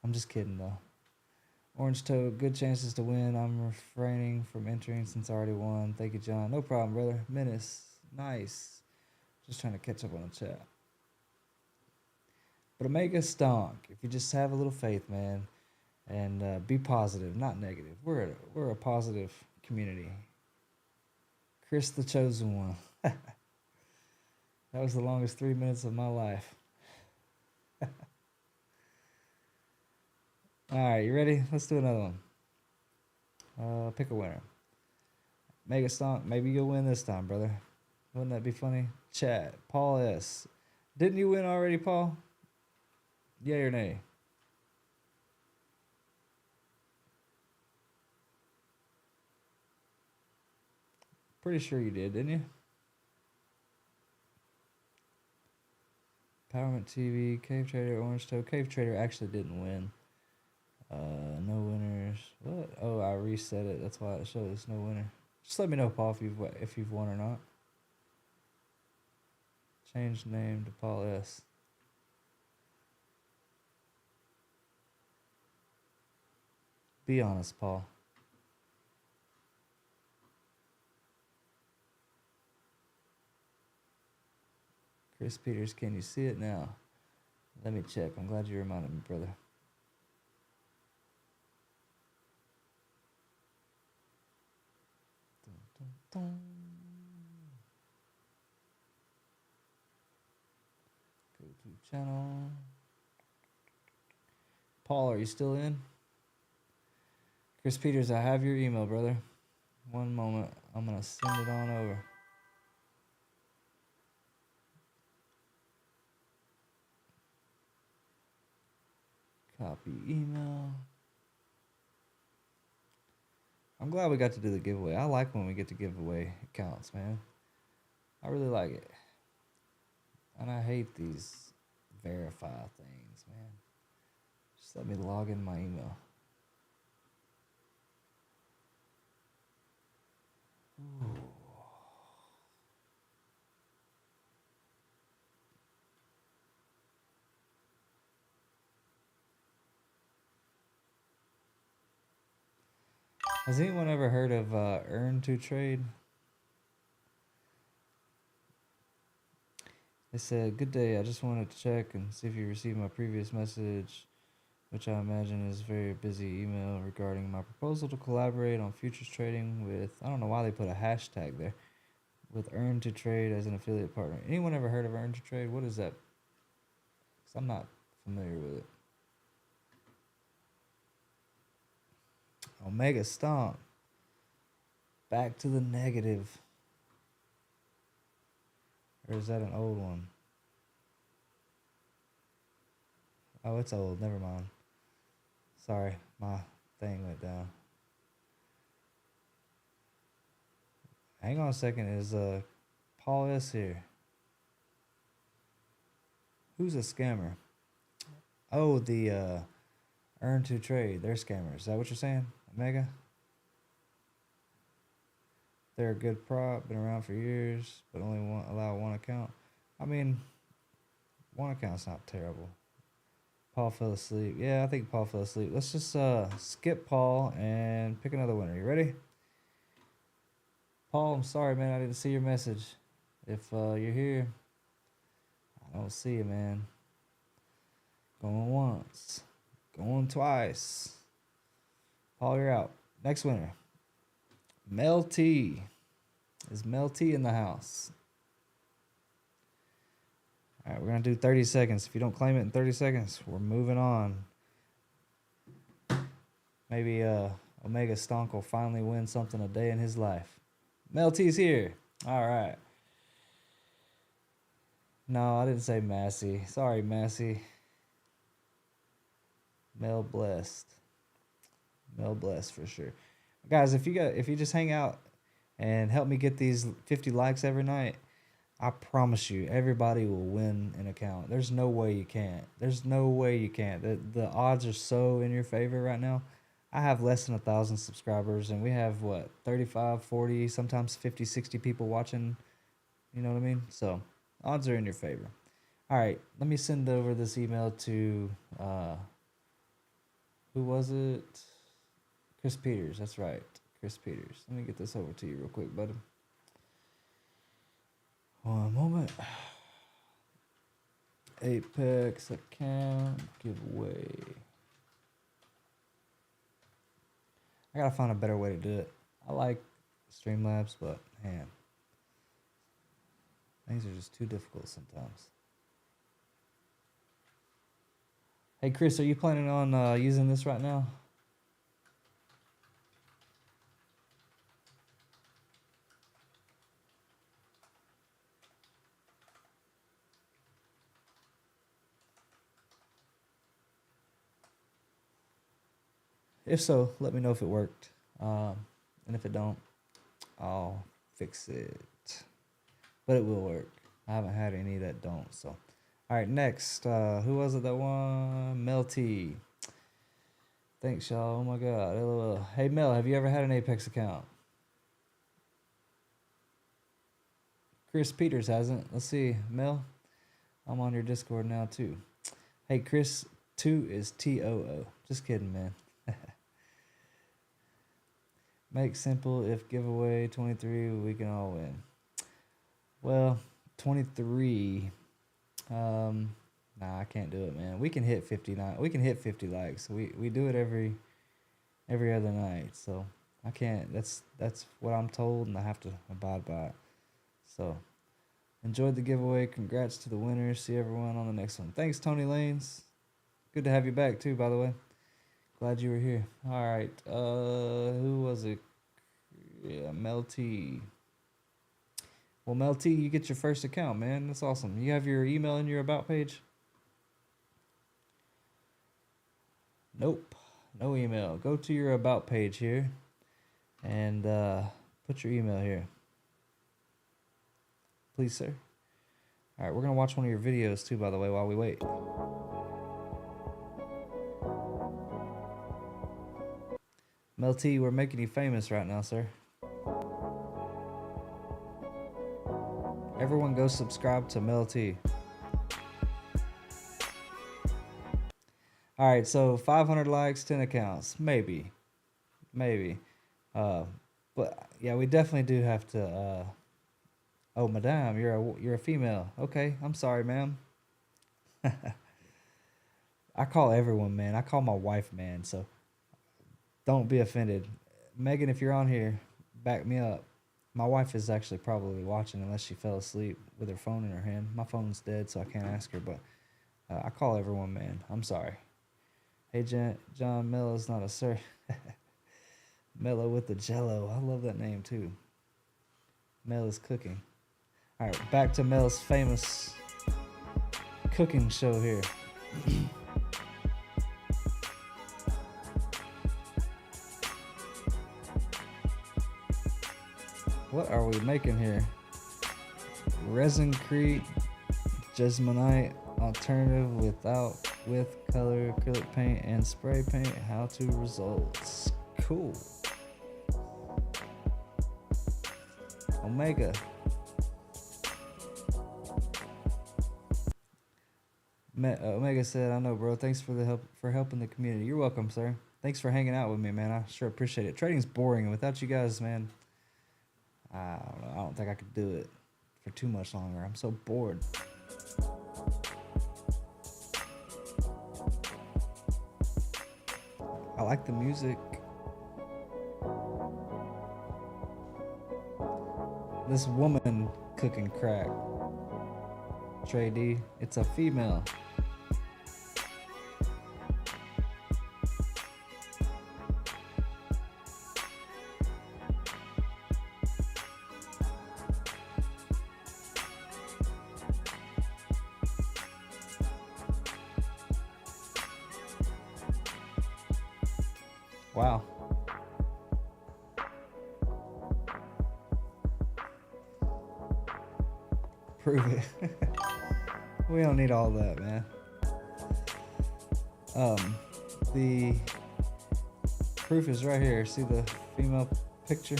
I'm just kidding though. Orange Toad, good chances to win. I'm refraining from entering since I already won. Thank you, John. No problem, brother. Menace, nice. Just trying to catch up on the chat. But Omega Stonk, if you just have a little faith, man, and be positive, not negative. We're a positive community. Chris the Chosen One. That was the longest 3 minutes of my life. All right, you ready? Let's do another one. Pick a winner. Mega Stomp, maybe you'll win this time, brother. Wouldn't that be funny? Chat, Paul S. Didn't you win already, Paul? Yay or nay? Pretty sure you did, didn't you? Empowerment TV, Cave Trader, Orange Toe. Cave Trader actually didn't win. No winners. What? Oh, I reset it. That's why it shows no winner. Just let me know, Paul, if you've won or not. Change name to Paul S. Be honest, Paul. Chris Peters, can you see it now? Let me check. I'm glad you reminded me, brother. Dun, dun, dun. YouTube channel. Paul, are you still in? Chris Peters, I have your email, brother. One moment. I'm going to send it on over. Copy email. I'm glad we got to do the giveaway. I like when we get to give away accounts, man. I really like it. And I hate these verify things, man. Just let me log in my email. Ooh. Has anyone ever heard of Earn to Trade? They said, good day, I just wanted to check and see if you received my previous message, which I imagine is a very busy email regarding my proposal to collaborate on futures trading with, I don't know why they put a hashtag there, with Earn to Trade as an affiliate partner. Anyone ever heard of Earn to Trade? What is that? 'Cause I'm not familiar with it. Omega Stomp. Back to the negative. Or is that an old one? Oh, it's old. Never mind. Sorry, my thing went down. Hang on a second. Is Paul S here? Who's a scammer? Oh, the Earn to Trade. They're scammers. Is that what you're saying, Omega? They're a good prop, been around for years, but only allow one account. I mean, one account's not terrible. Paul fell asleep. Yeah, I think Paul fell asleep. Let's just skip Paul and pick another winner. You ready? Paul, I'm sorry, man. I didn't see your message. If you're here, I don't see you, man. Going once. Going twice. Paul, you're out. Next winner. Mel T. Is Mel T in the house? All right, we're going to do 30 seconds. If you don't claim it in 30 seconds, we're moving on. Maybe Omega Stonk will finally win something a day in his life. Mel T's here. All right. No, I didn't say Massey. Sorry, Massey. Mel Blessed. Mel Blessed for sure. Guys, if you just hang out and help me get these 50 likes every night, I promise you everybody will win an account. There's no way you can't. There's no way you can't. The odds are so in your favor right now. I have less than 1,000 subscribers and we have what, 35, 40, sometimes 50, 60 people watching. You know what I mean? So odds are in your favor. All right, let me send over this email to who was it? Chris Peters, that's right. Chris Peters. Let me get this over to you real quick, buddy. One moment. Apex account giveaway. I gotta find a better way to do it. I like Streamlabs, but man, things are just too difficult sometimes. Hey Chris, are you planning on using this right now? If so, let me know if it worked. And if it don't, I'll fix it. But it will work. I haven't had any that don't. So, all right, next. Who was it that won? Mel T. Thanks, y'all. Oh my God. LOL. Hey, Mel, have you ever had an Apex account? Chris Peters hasn't. Let's see. Mel, I'm on your Discord now, too. Hey, Chris, 2 is TOO. Just kidding, man. Make simple if giveaway 23 we can all win. Well, 23 nah, I can't do it, man. We can hit 59. We can hit 50 likes. We do it every other night. So I can't. That's what I'm told and I have to abide by it. So Enjoyed the giveaway. Congrats to the winners. See everyone on the next one. Thanks, Tony Lanes. Good to have you back too, by the way. Glad you were here. All right. Who was it? Yeah, Mel T. Well, Mel T, you get your first account, man. That's awesome. You have your email in your about page? Nope. No email. Go to your about page here and put your email here. Please, sir. All right, we're going to watch one of your videos too, by the way, while we wait. Mel T, we're making you famous right now, sir. Everyone go subscribe to Mel T. All right, so 500 likes, 10 accounts. Maybe. But yeah, we definitely do have to oh, madame, you're a female. Okay, I'm sorry, ma'am. I call everyone man. I call my wife man, so don't be offended. Megan, if you're on here, back me up. My wife is actually probably watching unless she fell asleep with her phone in her hand. My phone's dead, so I can't ask her, but I call everyone man. I'm sorry. Hey, John Mello's not a sir. Mellow with the Jello. I love that name, too. Mel is cooking. All right, back to Mel's famous cooking show here. What are we making here? Resin-crete, Jesmonite, alternative with color, acrylic paint, and spray paint. How to results. Cool. Omega. Omega said, I know, bro. Thanks for the help, for helping the community. You're welcome, sir. Thanks for hanging out with me, man. I sure appreciate it. Trading's boring, and without you guys, man, I don't know. I don't think I could do it for too much longer. I'm so bored. I like the music. This woman cooking crack. Trade, it's a female. Wow. Prove it. We don't need all that, man. The proof is right here. See the female picture?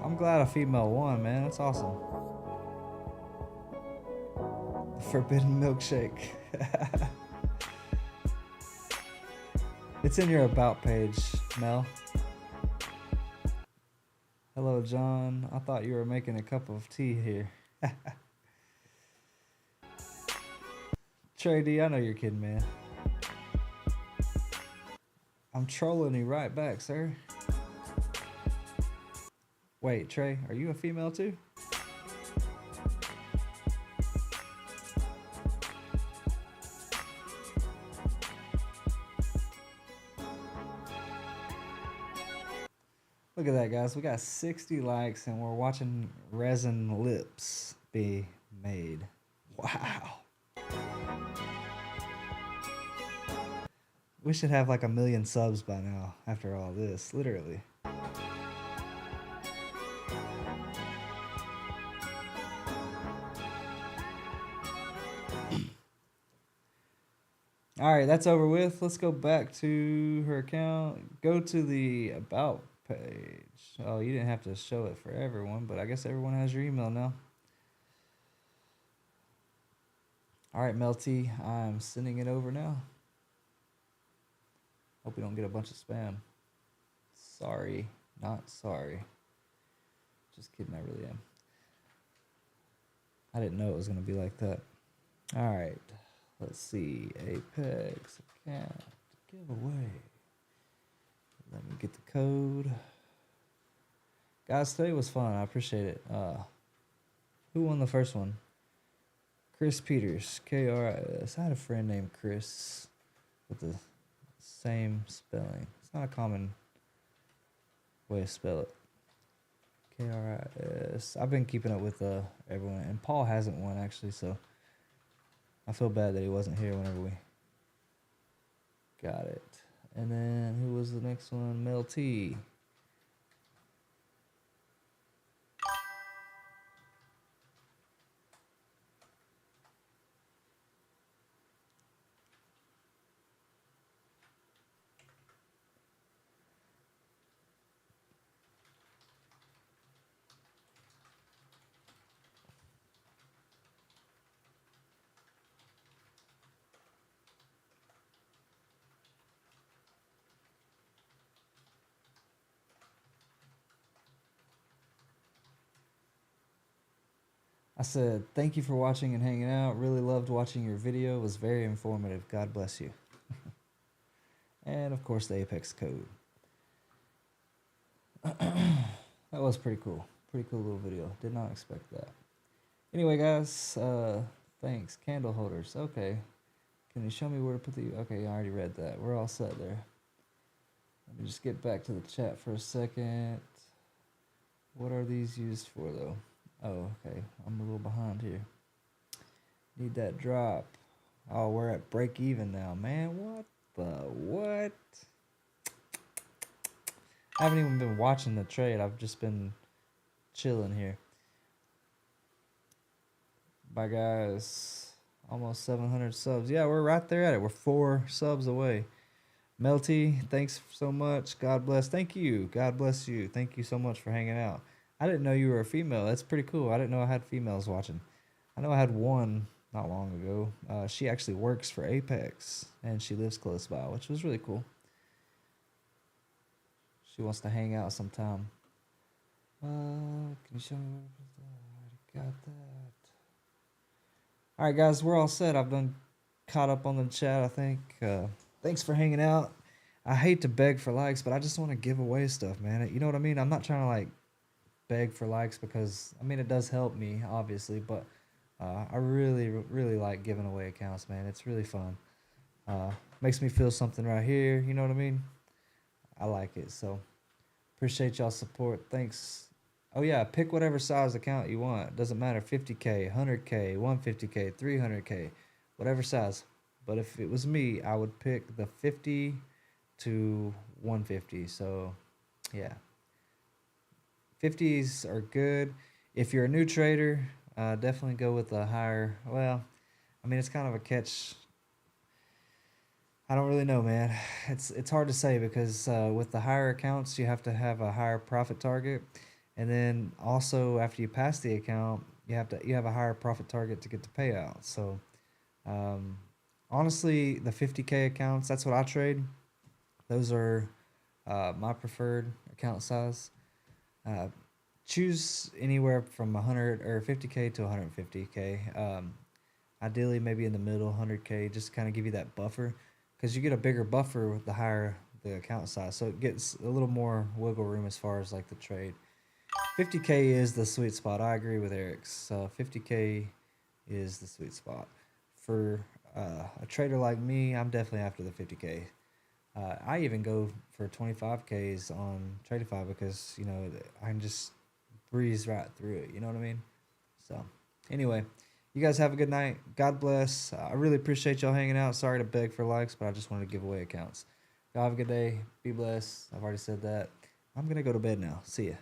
I'm glad a female won, man. That's awesome. The forbidden milkshake. It's in your about page, Mel. Hello, John. I thought you were making a cup of tea here. Trey D, I know you're kidding, man. I'm trolling you right back, sir. Wait, Trey, are you a female too? Look at that, guys. We got 60 likes and we're watching resin lips be made. Wow. We should have like 1 million subs by now after all this, literally. All right, that's over with. Let's go back to her account. Go to the about page. Oh, you didn't have to show it for everyone, but I guess everyone has your email now. All right, Melty, I'm sending it over now. Hope we don't get a bunch of spam. Sorry, not sorry. Just kidding, I really am. I didn't know it was going to be like that. All right, let's see. Apex account giveaway. Let me get the code. Guys, today was fun. I appreciate it. Who won the first one? Chris Peters. K-R-I-S. I had a friend named Chris with the same spelling. It's not a common way to spell it. K-R-I-S. I've been keeping up with everyone. And Paul hasn't won, actually, so I feel bad that he wasn't here whenever we got it. And then who was the next one? Mel T. I said, thank you for watching and hanging out. Really loved watching your video. It was very informative. God bless you. And, of course, the Apex code. That was pretty cool. Pretty cool little video. Did not expect that. Anyway, guys, thanks. Candle holders. Okay. Can you show me where to put the... Okay, I already read that. We're all set there. Let me just get back to the chat for a second. What are these used for, though? Oh, okay. I'm a little behind here. Need that drop. Oh, we're at break even now. Man, what the what? I haven't even been watching the trade. I've just been chilling here. Bye, guys. Almost 700 subs. Yeah, we're right there at it. We're 4 subs away. Melty, thanks so much. God bless. Thank you. God bless you. Thank you so much for hanging out. I didn't know you were a female. That's pretty cool. I didn't know I had females watching. I know I had one not long ago. She actually works for Apex, and she lives close by, which was really cool. She wants to hang out sometime. Can you show me where I already got that? All right, guys, we're all set. I've been caught up on the chat, I think. Thanks for hanging out. I hate to beg for likes, but I just want to give away stuff, man. You know what I mean? I'm not trying to, like, beg for likes because, I mean, it does help me, obviously, but I really, really like giving away accounts, man. It's really fun. Makes me feel something right here, you know what I mean? I like it, so appreciate y'all's support. Thanks. Oh, yeah, pick whatever size account you want. Doesn't matter, 50K, 100K, 150K, 300K, whatever size. But if it was me, I would pick the 50 to 150, so yeah. 50s are good. If you're a new trader, definitely go with the higher. Well, I mean, it's kind of a catch. I don't really know, man. It's hard to say because with the higher accounts, you have to have a higher profit target, and then also after you pass the account, you have a higher profit target to get the payout. So, honestly, the 50K accounts, that's what I trade. Those are my preferred account size. Choose anywhere from 100 or 50K to 150K. Ideally, maybe in the middle, 100K, just to kind of give you that buffer, because you get a bigger buffer with the higher the account size, so it gets a little more wiggle room as far as like the trade. 50K is the sweet spot. I agree with Eric's. So 50K is the sweet spot for a trader like me. I'm definitely after the 50K. I even go for 25Ks on Tradeify because, you know, I can just breeze right through it. You know what I mean? So, anyway, you guys have a good night. God bless. I really appreciate y'all hanging out. Sorry to beg for likes, but I just wanted to give away accounts. Y'all have a good day. Be blessed. I've already said that. I'm going to go to bed now. See ya.